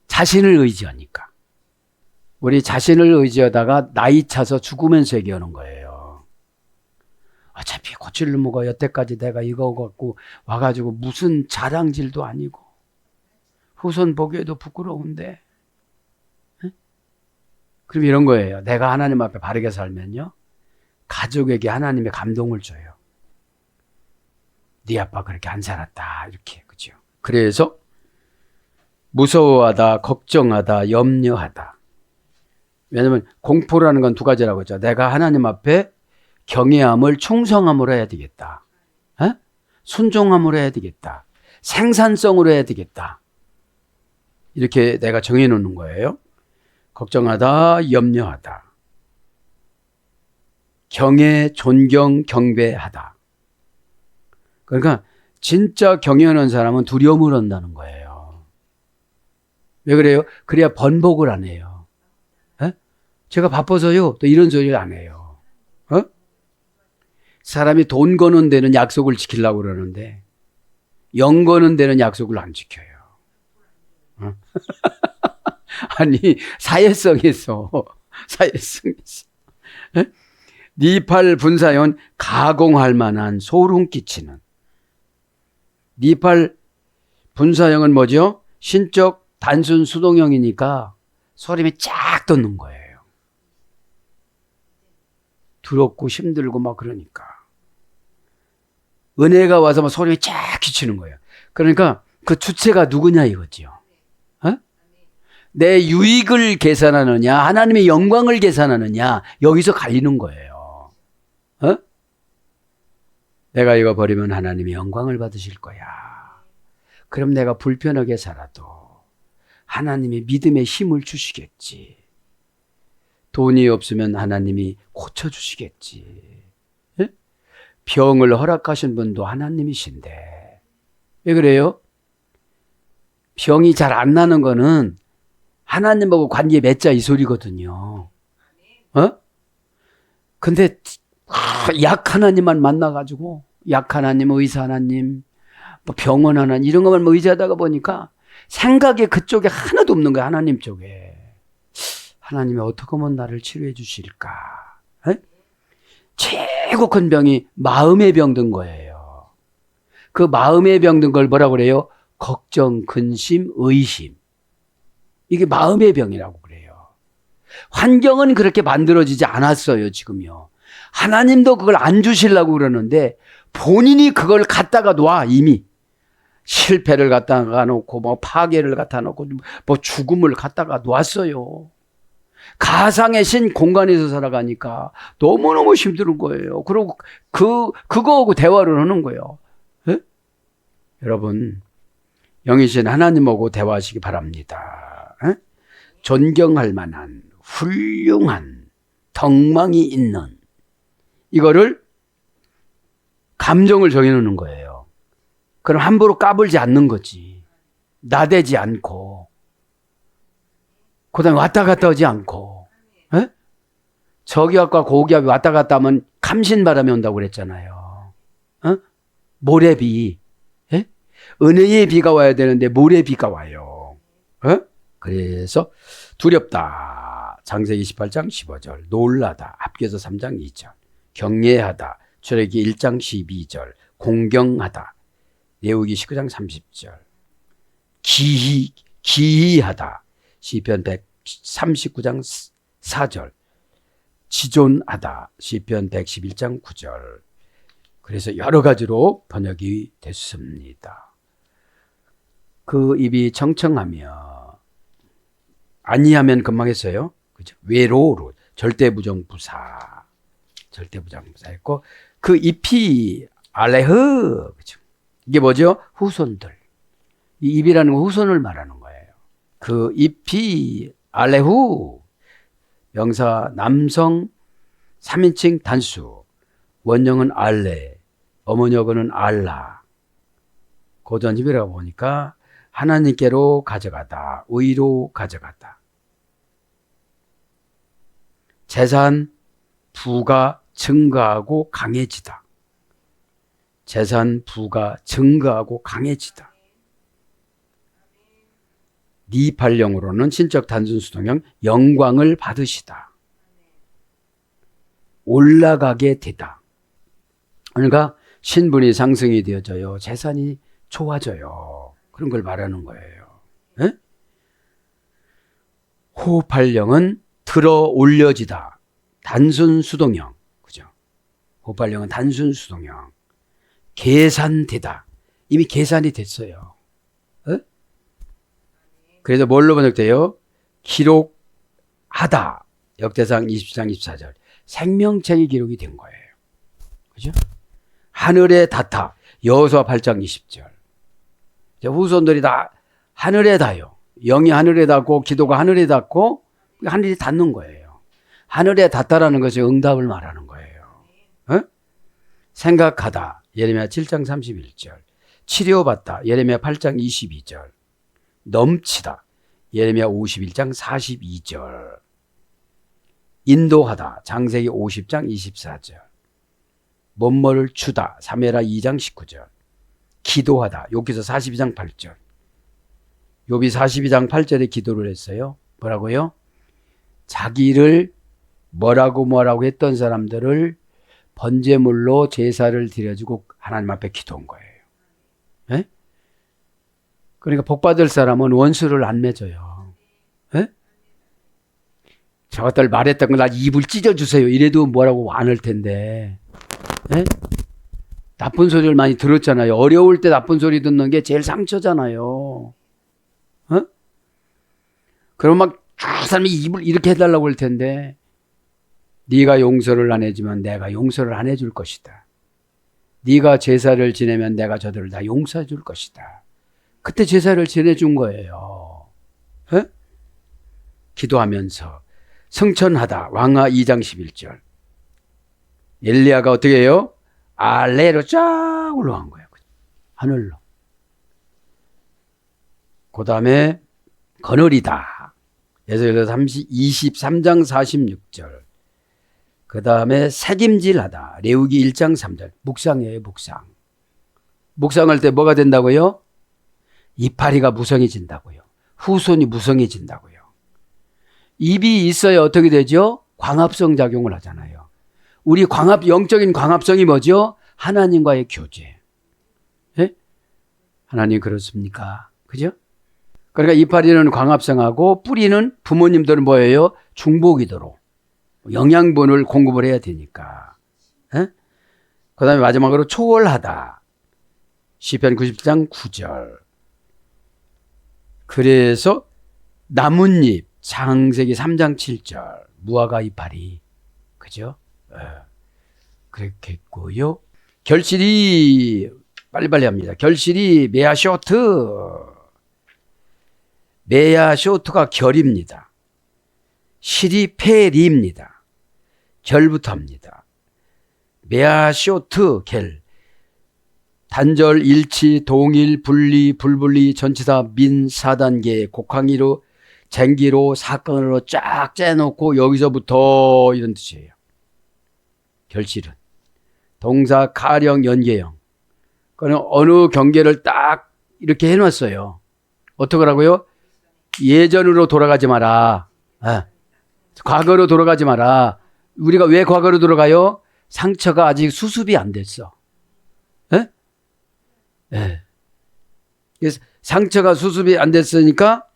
자신을 의지하니까. 우리 자신을 의지하다가 나이 차서 죽으면서 얘기하는 거예요. 어차피 고칠을 먹어. 여태까지 내가 이거 갖고 와가지고 무슨 자랑질도 아니고 후손 보기에도 부끄러운데. 그럼 이런 거예요. 내가 하나님 앞에 바르게 살면요, 가족에게 하나님의 감동을 줘요. 네 아빠 그렇게 안 살았다 이렇게, 그죠? 그래서 무서워하다, 걱정하다, 염려하다. 왜냐하면 공포라는 건 두 가지라고 했죠. 내가 하나님 앞에 경외함을 충성함으로 해야 되겠다. 순종함으로 해야 되겠다. 생산성으로 해야 되겠다. 이렇게 내가 정해놓는 거예요. 걱정하다, 염려하다. 경애, 존경, 경배하다. 그러니까 진짜 경외하는 사람은 두려움을 한다는 거예요. 왜 그래요? 그래야 번복을 안 해요. 에? 제가 바빠서요. 또 이런 소리를 안 해요. 어? 사람이 돈 거는 데는 약속을 지키려고 그러는데 영 거는 데는 약속을 안 지켜요. 어? 아니 사회성에서 에? 니팔 분사yon 가공할 만한 소름 끼치는. 니팔 분사형은 뭐죠? 신적 단순 수동형이니까 소림이 쫙 돋는 거예요. 두렵고 힘들고 막 그러니까. 은혜가 와서 막 소림이 쫙 끼치는 거예요. 그러니까 그 주체가 누구냐 이거죠. 어? 내 유익을 계산하느냐, 하나님의 영광을 계산하느냐, 여기서 갈리는 거예요. 어? 내가 이거 버리면 하나님이 영광을 받으실 거야. 그럼 내가 불편하게 살아도 하나님이 믿음의 힘을 주시겠지. 돈이 없으면 하나님이 고쳐주시겠지. 예? 병을 허락하신 분도 하나님이신데. 왜 그래요? 병이 잘 안 나는 거는 하나님하고 관계 맺자 이 소리거든요. 어? 근데 약 하나님만 만나가지고 약 하나님, 의사 하나님, 뭐 병원 하나님 이런 것만 의지하다가 보니까 생각이 그쪽에 하나도 없는 거야. 하나님 쪽에. 하나님이 어떻게 하면 나를 치료해 주실까? 에? 최고 큰 병이 마음의 병 든 거예요. 그 마음의 병 든 걸 뭐라고 그래요? 걱정, 근심, 의심. 이게 마음의 병이라고 그래요. 환경은 그렇게 만들어지지 않았어요, 지금요. 하나님도 그걸 안 주시려고 그러는데 본인이 그걸 갖다가 놔, 이미. 실패를 갖다가 놓고, 뭐 파괴를 갖다 놓고, 뭐 죽음을 갖다가 놨어요. 가상의 신 공간에서 살아가니까 너무너무 힘든 거예요. 그리고 그거하고 대화를 하는 거예요. 에? 여러분, 영이신 하나님하고 대화하시기 바랍니다. 에? 존경할 만한, 훌륭한, 덕망이 있는, 이거를 감정을 정해놓는 거예요. 그럼 함부로 까불지 않는 거지. 나대지 않고, 그 다음에 왔다 갔다 하지 않고, 에? 저기압과 고기압이 왔다 갔다 하면 감신바람이 온다고 그랬잖아요. 어? 모래비, 에? 은혜의 비가 와야 되는데 모래비가 와요. 에? 그래서 두렵다. 창세기 28장 15절. 놀라다. 합계서 3장 2절. 경외하다. 출애굽기 1장 12절. 공경하다. 레위기 19장 30절. 기이하다. 시편 139장 4절. 지존하다. 시편 111장 9절. 그래서 여러 가지로 번역이 됐습니다. 그 입이 청청하며 아니하면 금방 했어요. 그죠? 외로우로 절대부정부사. 절대부정부사했고 그 잎이 알레흐. 그죠? 이게 뭐죠? 후손들. 이 입이라는 건 후손을 말하는 거예요. 그 잎이 알레후. 명사 남성 3인칭 단수. 원형은 알레. 어머니어고는 알라. 고전 힘이라고 보니까 하나님께로 가져가다. 의로 가져가다. 재산, 부가 증가하고 강해지다. 재산, 부가 증가하고 강해지다. 니팔령으로는 신적 단순 수동형 영광을 받으시다. 올라가게 되다. 그러니까 신분이 상승이 되어져요. 재산이 좋아져요. 그런 걸 말하는 거예요. 에? 호흡할령은 들어 올려지다. 단순 수동형. 그죠? 호흡할령은 단순 수동형. 계산되다. 이미 계산이 됐어요. 에? 그래서 뭘로 번역돼요? 기록하다. 역대상 20장 24절. 생명책이 기록이 된 거예요. 그죠? 하늘에 닿다. 여호수아 8장 20절. 후손들이 다 하늘에 닿아요. 영이 하늘에 닿고 기도가 하늘에 닿고 하늘이 닿는 거예요. 하늘에 닿다라는 것이 응답을 말하는 거예요. 어? 생각하다. 예레미야 7장 31절. 치료받다. 예레미야 8장 22절. 넘치다. 예레미야 51장 42절. 인도하다. 창세기 50장 24절. 뭐뭐를 주다. 사무엘하 2장 19절. 기도하다. 욥기서 42장 8절. 욥이 42장 8절에 기도를 했어요. 뭐라고요? 자기를 뭐라고 했던 사람들을 번제물로 제사를 드려주고 하나님 앞에 기도한 거예요. 예? 그러니까 복받을 사람은 원수를 안 맺어요. 예? 저것들 말했던 거 나 입을 찢어주세요. 이래도 뭐라고 안 할 텐데. 예? 나쁜 소리를 많이 들었잖아요. 어려울 때 나쁜 소리 듣는 게 제일 상처잖아요. 어? 그럼 막 사람이 입을 이렇게 해달라고 할 텐데 네가 용서를 안 해주면 내가 용서를 안 해줄 것이다. 네가 제사를 지내면 내가 저들을 다 용서해 줄 것이다. 그때 제사를 지내준 거예요. 에? 기도하면서 성천하다. 왕하 2장 11절. 엘리야가 어떻게 해요? 아래로 쫙 올라간 거예요. 하늘로. 그 다음에 거느리다. 에스겔서 23장 46절. 그 다음에 책임질하다. 레위기 1장 3절. 묵상이에요. 묵상. 묵상할 때 뭐가 된다고요? 이파리가 무성해진다고요. 후손이 무성해진다고요. 입이 있어야 어떻게 되죠? 광합성 작용을 하잖아요. 우리 영적인 광합성이 뭐죠? 하나님과의 교제. 예? 하나님 그렇습니까? 그죠? 그러니까 이파리는 광합성하고 뿌리는 부모님들은 뭐예요? 중보기도로 영양분을 공급을 해야 되니까. 예? 그 다음에 마지막으로 초월하다. 시편 97장 9절. 그래서 나뭇잎 창세기 3장 7절. 무화과 이파리. 그죠? 그렇게 했고요. 결실이 빨리빨리 합니다. 결실이 메아쇼트. 메아쇼트가 결입니다. 실이 페리입니다. 결부터 합니다. 메아쇼트 결. 단절, 일치, 동일, 분리, 불분리, 전치사, 민, 4단계, 곡항이로, 쟁기로, 사건으로 쫙 째놓고 여기서부터 이런 뜻이에요. 결실은. 동사, 가령, 연계형. 그는 어느 경계를 딱 이렇게 해놨어요. 어떡하라고요? 예전으로 돌아가지 마라. 과거로 돌아가지 마라. 우리가 왜 과거로 돌아가요? 상처가 아직 수습이 안 됐어. 그래서 상처가 수습이 안 됐으니까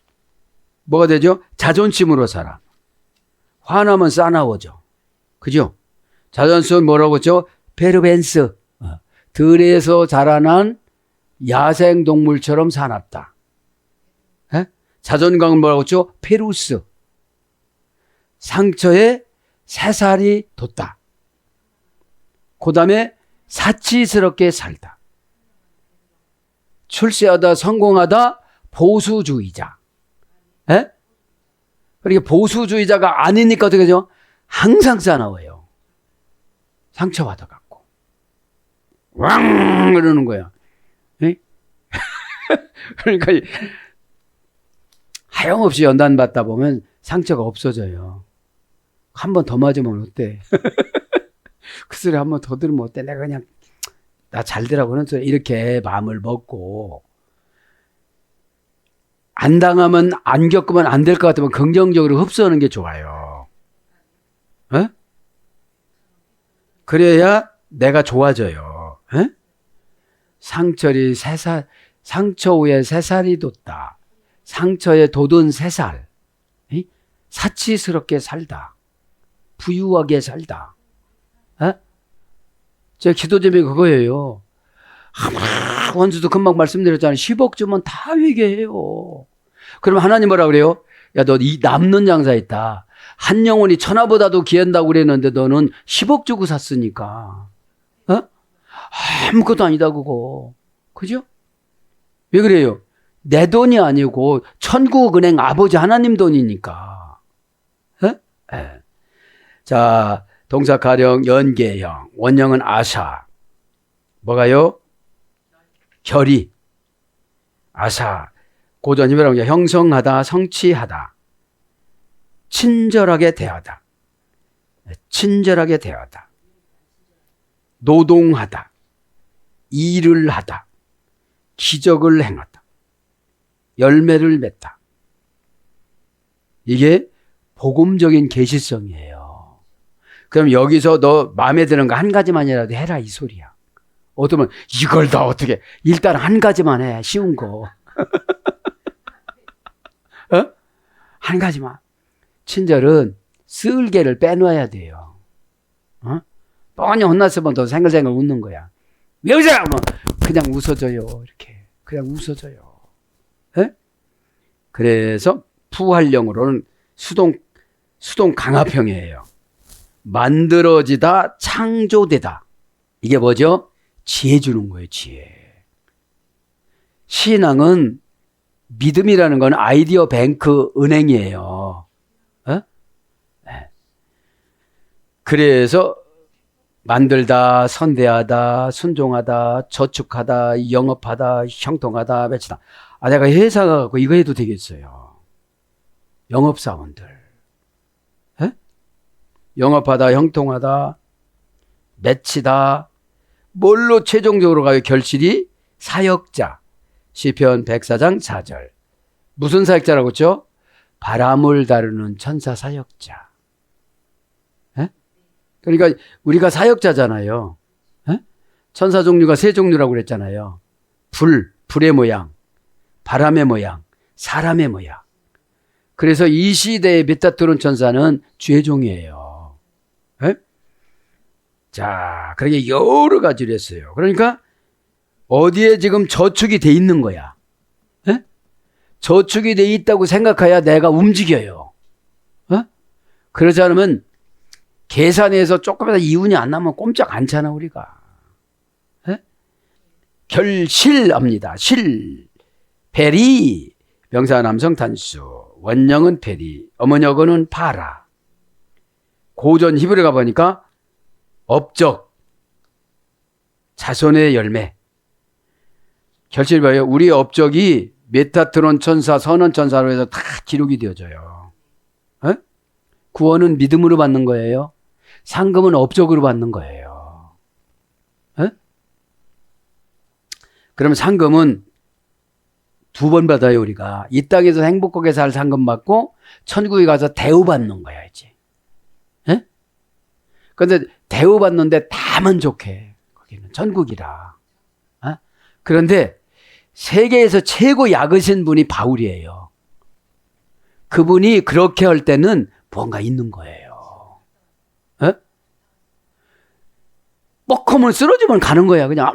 뭐가 되죠? 자존심으로 살아. 화나면 싸나워져. 그죠? 자존심은 뭐라고 했죠? 베르벤스. 들에서 자라난 야생동물처럼 사납다. 자존감은 뭐라고 했죠? 페루스. 상처에 새살이 돋다. 그 다음에 사치스럽게 살다. 출세하다, 성공하다, 보수주의자. 그러니까 보수주의자가 아니니까 어떻게 되죠? 항상 싸나워요. 상처받아갖고. 왕! 이러는 거야. 그러니까 하염없이 연단받다 보면 상처가 없어져요. 한 번 더 맞으면 어때? 그 소리 한 번 더 들으면 어때? 내가 그냥 나 잘 되라고 하는 소리 이렇게 마음을 먹고 안 당하면 안 겪으면 안 될 것 같으면 긍정적으로 흡수하는 게 좋아요. 그래야 내가 좋아져요. 상처 후에 새살이 돋다. 상처에 돋은 새살. 사치스럽게 살다. 부유하게 살다. 제 기도 제목이 그거예요. 원수도 금방 말씀드렸잖아요. 10억 주면 다 회개해요. 그럼 하나님 뭐라 그래요? 야, 너 이 남는 장사 있다. 한 영혼이 천하보다도 귀한다고 그랬는데 너는 10억 주고 샀으니까. 아무것도 아니다 그거. 그죠? 왜 그래요? 내 돈이 아니고 천국은행 아버지 하나님 돈이니까. 예. 자, 동사 가령 연계형, 원형은 아사. 뭐가요? 결의. 아사. 고전 히브리어로 형성하다, 성취하다. 친절하게 대하다. 친절하게 대하다. 노동하다. 일을 하다. 기적을 행하다. 열매를 맺다. 이게 복음적인 계시성이에요. 그럼 여기서 너 마음에 드는 거 한 가지만이라도 해라 이 소리야. 어쩌면 이걸 다 어떻게 일단 한 가지만 해. 쉬운 거. 어? 한 가지만. 친절은 쓸개를 빼놔야 돼요. 어? 뻔히 혼났으면 너 생글생글 웃는 거야. 왜 웃어? 뭐 그냥 웃어줘요. 이렇게 그냥 웃어줘요. 에? 그래서 부활용으로는 수동 강압형이에요. 만들어지다, 창조되다. 이게 뭐죠? 지혜 주는 거예요. 지혜. 신앙은 믿음이라는 건 아이디어 뱅크 은행이에요. 어? 네. 그래서 만들다, 선대하다, 순종하다, 저축하다, 영업하다, 형통하다, 매치다. 아, 내가 회사가 갖고 이거 해도 되겠어요. 영업사원들. 에? 영업하다, 형통하다, 매치다. 뭘로 최종적으로 가요? 결실이 사역자. 시편 104장 4절. 무슨 사역자라고 했죠? 바람을 다루는 천사 사역자. 에? 그러니까 우리가 사역자잖아요. 에? 천사 종류가 세 종류라고 그랬잖아요. 불의 모양, 바람의 모양, 사람의 모양. 그래서 이 시대의 메타트론 천사는 주의 종이에요. 에? 자, 그렇게 여러 가지로 했어요. 그러니까 어디에 지금 저축이 돼 있는 거야. 에? 저축이 돼 있다고 생각해야 내가 움직여요. 어? 그러지 않으면 계산해서 조금이라도 이윤이 안 나면 꼼짝 않잖아 우리가. 에? 결실합니다. 실. 베리. 명사 남성 단수. 원형은 베리. 어머니어거는 파라. 고전 히브리 가보니까 업적. 자손의 열매. 결실 봐요. 우리 업적이 메타트론 천사, 선원 천사로 해서 다 기록이 되어져요. 에? 구원은 믿음으로 받는 거예요. 상금은 업적으로 받는 거예요. 에? 그러면 상금은 두 번 받아요, 우리가. 이 땅에서 행복하게 살 상금 받고 천국에 가서 대우받는 거야, 이제. 에? 근데 대우받는데 다 만족해. 거기는 천국이라. 어? 그런데 세계에서 최고 약으신 분이 바울이에요. 그분이 그렇게 할 때는 뭔가 있는 거예요. 에? 뻑하면 쓰러지면 가는 거야. 그냥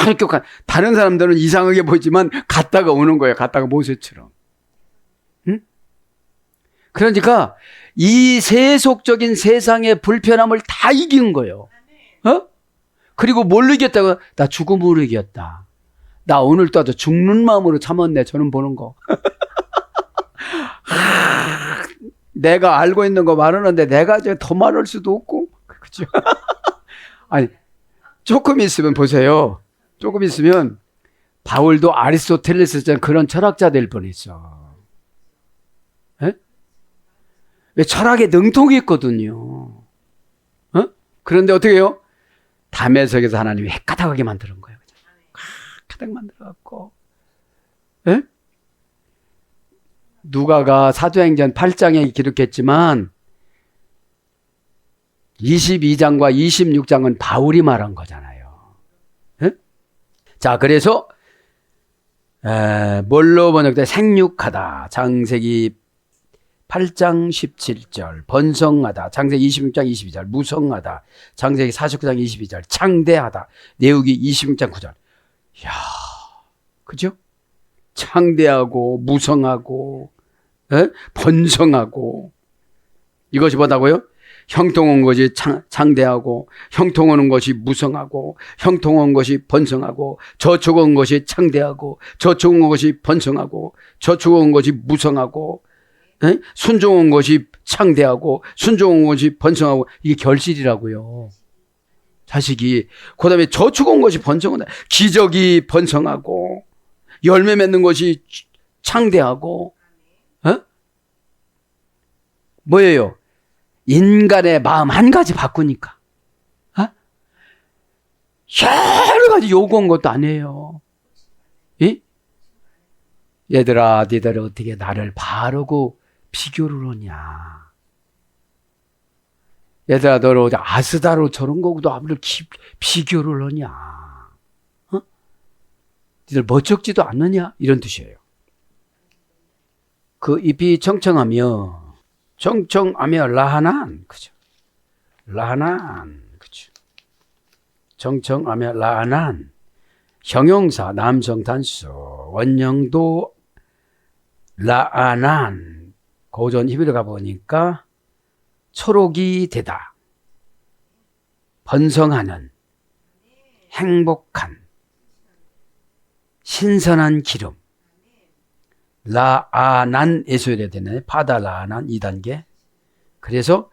이렇게 다른 사람들은 이상하게 보이지만 갔다가 오는 거예요. 갔다가 모세처럼. 응? 그러니까 이 세속적인 세상의 불편함을 다 이긴 거예요. 어? 그리고 뭘 이겼다고? 나 죽음으로 이겼다. 나 오늘도 죽는 마음으로 참았네. 저는 보는 거. 내가 알고 있는 거 말하는데 내가 이제 더 말할 수도 없고. 그렇죠? 아니, 조금 있으면 보세요. 조금 있으면 바울도 아리스토텔레스처럼 그런 철학자 될 뻔했어. 에? 왜 철학에 능통이 있거든요. 어? 그런데 어떻게 해요? 담에석에서 하나님이 헷가닥하게 만드는 거예요. 가닥 만들어갖고. 에? 누가가 사도행전 8장에 기록했지만 22장과 26장은 바울이 말한 거잖아요. 에? 자, 그래서 뭘로 번역돼? 생육하다. 창세기 8장 17절. 번성하다. 창세기 26장 22절. 무성하다. 창세기 49장 22절. 창대하다. 내후기 26장 9절. 이야, 그죠? 창대하고 무성하고 번성하고 이것이 뭐다고요? 형통한 것이 창대하고 형통하는 것이 무성하고 형통한 것이 번성하고 저축한 것이 창대하고 저축한 것이 번성하고 저축한 것이 무성하고 에? 순종한 것이 창대하고 순종한 것이 번성하고 이게 결실이라고요. 자식이. 그 다음에 저축한 것이 번성한다. 기적이 번성하고 열매 맺는 것이 창대하고 뭐예요? 인간의 마음 한 가지 바꾸니까. 여러 가지 요구한 것도 아니에요. 예? 얘들아, 니들 어떻게 나를 바르고 비교를 하냐. 얘들아, 너를 어디 아스다로 저런 거고도 나를 비교를 하냐. 니들 멋쩍지도 않느냐? 이런 뜻이에요. 그 잎이 청청하며 라하난, 그죠? 라하난, 그죠? 청청하며 라하난, 형용사, 남성 단수, 원형도 라아난, 고전 히브리어 가보니까 초록이 되다, 번성하는, 행복한, 신선한 기름. 라아난에 써야 되네. 파다 라아난 2단계. 그래서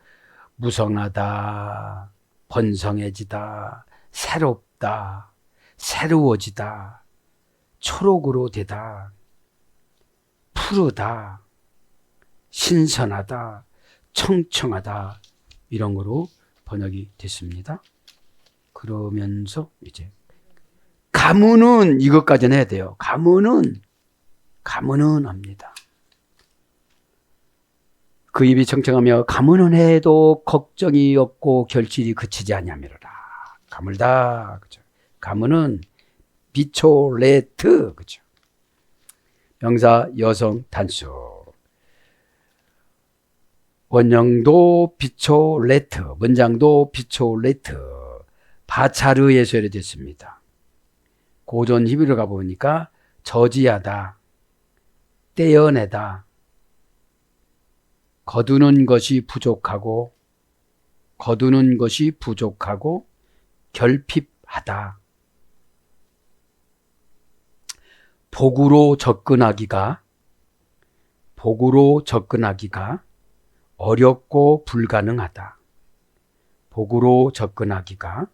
무성하다, 번성해지다, 새롭다, 새로워지다, 초록으로 되다, 푸르다, 신선하다, 청청하다, 이런 거로 번역이 됐습니다. 그러면서 이제 가문은 이것까지는 해야 돼요. 가문은 합니다. 그 입이 청청하며 가문은 해도 걱정이 없고 결실이 그치지 아니하미로라. 가물다. 그죠? 가문은 비초레트. 그죠? 명사 여성 단수. 원형도 비초레트. 문장도 비초레트. 바차르에서 해됐습니다. 고전 히브리어 가보니까 저지하다, 떼어내다, 거두는 것이 부족하고 결핍하다. 복으로 접근하기가 어렵고 불가능하다. 복으로 접근하기가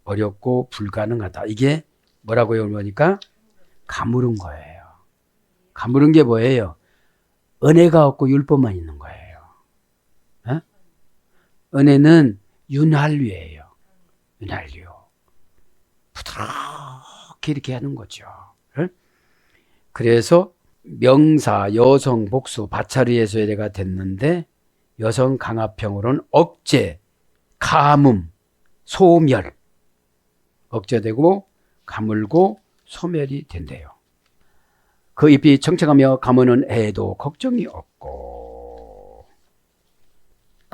어렵고 불가능하다. 이게 뭐라고요? 그러니까 가물은 거예요. 가물은 게 뭐예요? 은혜가 없고 율법만 있는 거예요. 에? 은혜는 윤활유예요. 윤활유. 부드럽게 이렇게 하는 거죠. 에? 그래서 명사, 여성, 복수, 바차리에서 예가 됐는데 여성 강압형으로는 억제, 가뭄, 소멸. 억제되고 가물고 소멸이 된대요. 그 잎이 청청하며 가무는 해도 걱정이 없고.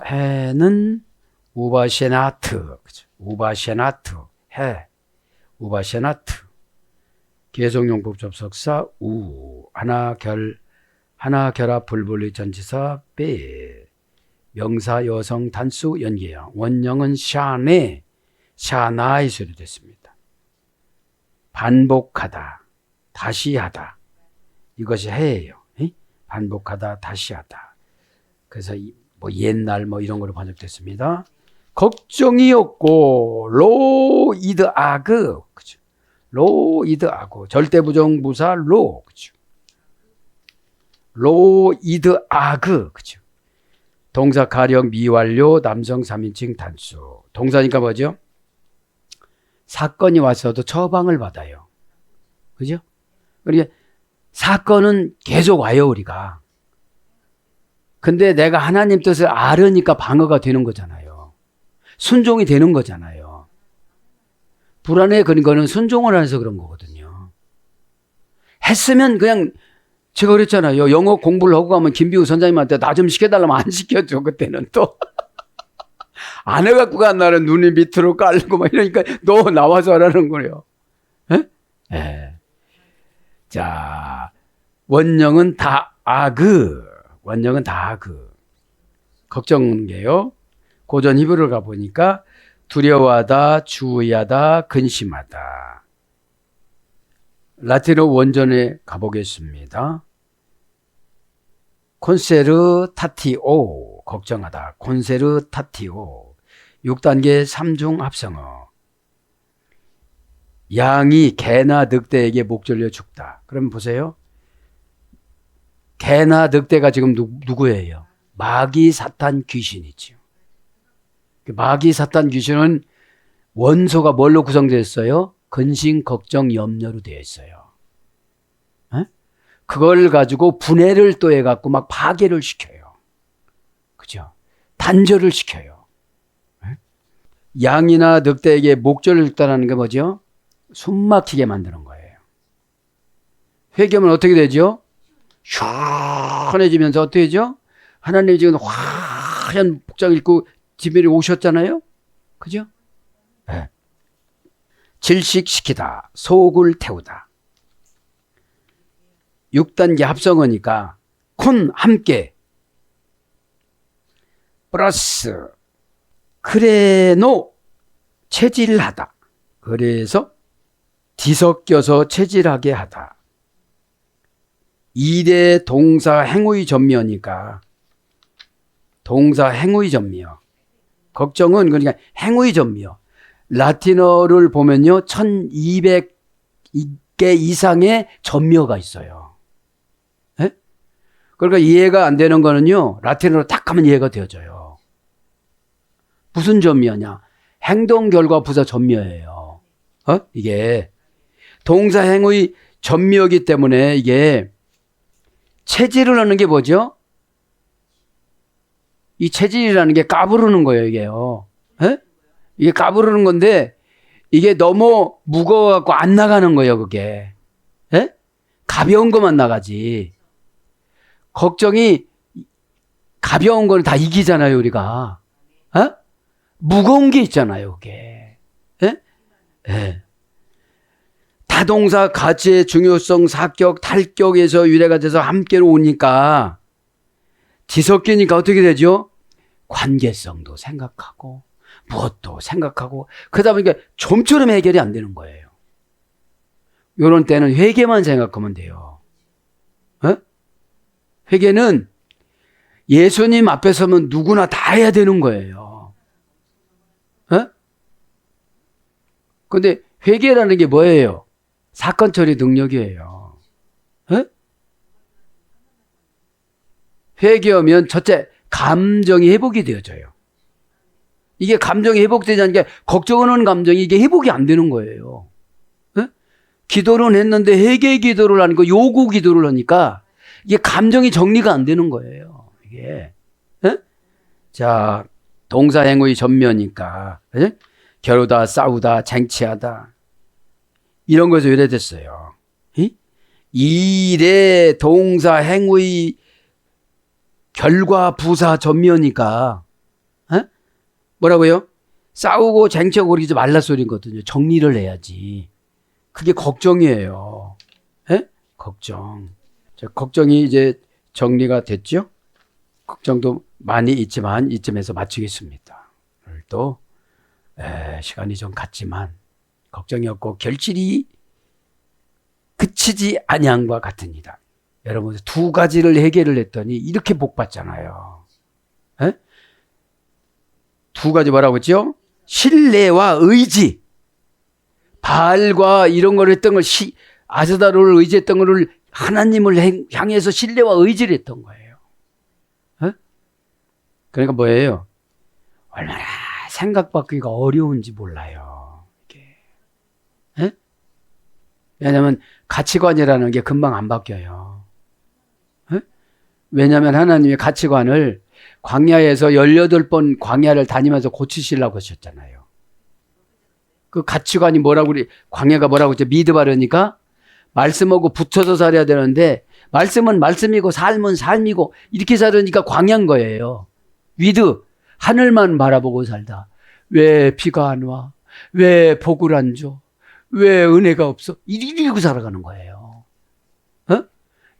해는 우바셰나트, 우바셰나트, 해, 우바셰나트. 계속용법 접속사 우, 하나 결합 불분리 전치사 빼, 명사 여성 단수 연계형. 원형은 샤네, 샤나이 소리 됐습니다. 반복하다, 다시 하다. 이것이 해예요. 반복하다, 다시 하다. 그래서 뭐 옛날 뭐 이런 거로 번역됐습니다. 걱정이 없고 로이드 아그, 그죠? 로이드 아그, 절대 부정 부사 로, 그죠? 로이드 아그, 그죠? 동사 가령 미완료 남성 3인칭 단수. 동사니까 뭐죠? 사건이 왔어도 처방을 받아요. 그죠? 그러니까 사건은 계속 와요, 우리가. 근데 내가 하나님 뜻을 알으니까 방어가 되는 거잖아요. 순종이 되는 거잖아요. 불안해 그런 거는 순종을 안 해서 그런 거거든요. 했으면 그냥 제가 그랬잖아요. 영어 공부를 하고 가면 김비우 선생님한테 나 좀 시켜달라면 안 시켜줘. 그때는 또. 안 해갖고 간 날은 눈이 밑으로 깔고 막 이러니까 너 나와서 하라는 거예요. 예? 예. 자, 원형은 원형은 다그. 걱정은 게요. 고전 히브리어 가보니까 두려워하다, 주의하다, 근심하다. 라틴어 원전에 가보겠습니다. 콘세르타티오, 걱정하다. 콘세르타티오. 6단계 삼중 합성어. 양이 개나 늑대에게 목 졸려 죽다. 그러면 보세요. 개나 늑대가 지금 누구예요? 마귀 사탄 귀신이죠. 마귀 사탄 귀신은 원소가 뭘로 구성되어 있어요? 근심, 걱정, 염려로 되어 있어요. 그걸 가지고 분해를 또 해갖고 막 파괴를 시켜요. 그죠? 단절을 시켜요. 양이나 늑대에게 목절을 죽다라는 게 뭐죠? 숨 막히게 만드는 거예요. 회개하면 어떻게 되죠? 시원해지면서 어떻게 되죠? 하나님이 지금 화한 복장을 입고 집에 오셨잖아요? 그죠? 네. 질식시키다, 속을 태우다. 6단계 합성어니까 콘 함께 플러스 크레노 체질하다. 그래서 뒤섞여서 체질하게 하다. 2대 동사 행의 전미어니까 동사 행의 전미어. 걱정은 그러니까 행의 전미어. 라틴어를 보면요 1200개 이상의 전미어가 있어요. 네? 그러니까 이해가 안 되는 거는요 라틴어로 딱 하면 이해가 되어져요. 무슨 전미어냐? 행동 결과 부사 전미어예요. 이게 동사 행의 전미어이기 때문에 이게 체질을 하는 게 뭐죠? 이 체질이라는 게 까부르는 거예요, 이게요. 에? 이게 까부르는 건데, 이게 너무 무거워갖고 안 나가는 거예요, 그게. 에? 가벼운 것만 나가지. 걱정이 가벼운 걸 다 이기잖아요, 우리가. 무거운 게 있잖아요, 그게. 에? 에. 타동사 가치의 중요성, 사격, 탈격에서 유래가 돼서 함께로 오니까 뒤섞이니까 어떻게 되죠? 관계성도 생각하고 무엇도 생각하고 그러다 보니까 좀처럼 해결이 안 되는 거예요. 이런 때는 회개만 생각하면 돼요. 회개는 예수님 앞에 서면 누구나 다 해야 되는 거예요. 근데 회개라는 게 뭐예요? 사건 처리 능력이에요. 회개하면 첫째 감정이 회복이 되어져요. 이게 감정이 회복되지 않는 게 걱정하는 감정이 이게 회복이 안 되는 거예요. 기도를 했는데 회개 기도를 하는 거 요구 기도를 하니까 이게 감정이 정리가 안 되는 거예요. 이게 자 동사 행의 전면이니까 겨루다 싸우다 쟁취하다 이런 것에서 유래됐어요. 일의 동사 행의 결과 부사 전면이니까 뭐라고요? 싸우고 쟁취하고 그러지 말라 소리거든요. 정리를 해야지. 그게 걱정이에요. 걱정. 자, 걱정이 이제 정리가 됐죠? 걱정도 많이 있지만 이쯤에서 마치겠습니다. 오늘 또 시간이 좀 갔지만 걱정이 없고 결실이 그치지 아니함과 같으니라. 여러분 두 가지를 해결을 했더니 이렇게 복 받잖아요. 두 가지 뭐라고 했죠? 신뢰와 의지. 바알과 이런 걸 했던 걸 아스다로를 의지했던 거를 하나님을 향해서 신뢰와 의지를 했던 거예요. 그러니까 뭐예요? 얼마나 생각받기가 어려운지 몰라요. 이게. 왜냐하면 가치관이라는 게 금방 안 바뀌어요. 왜냐하면 하나님의 가치관을 광야에서 18번 광야를 다니면서 고치시려고 하셨잖아요. 그 가치관이 뭐라고 그래? 광야가 뭐라고 했죠? 미드바르니까 말씀하고 붙여서 살아야 되는데 말씀은 말씀이고 삶은 삶이고 이렇게 살으니까 광야인 거예요. 위드 하늘만 바라보고 살다. 왜 비가 안 와? 왜 복을 안 줘? 왜 은혜가 없어? 이러고 살아가는 거예요.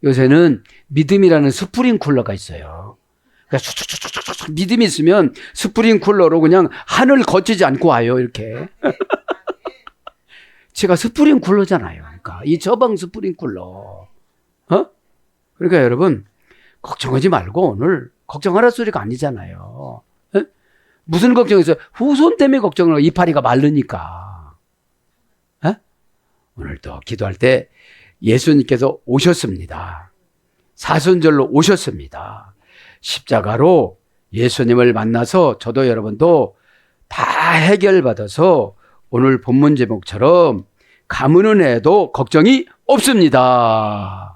요새는 믿음이라는 스프링쿨러가 있어요. 그러니까 믿음이 있으면 스프링쿨러로 그냥 하늘 거치지 않고 와요. 이렇게. 제가 스프링쿨러잖아요. 그러니까 이 저방 스프링쿨러. 그러니까 여러분 걱정하지 말고 오늘 걱정하라 소리가 아니잖아요. 에? 무슨 걱정이세요? 후손 때문에 걱정을 하고 이파리가 마르니까. 에? 오늘도 기도할 때 예수님께서 오셨습니다. 사순절로 오셨습니다. 십자가로 예수님을 만나서 저도 여러분도 다 해결받아서 오늘 본문 제목처럼 가문은 해도 걱정이 없습니다.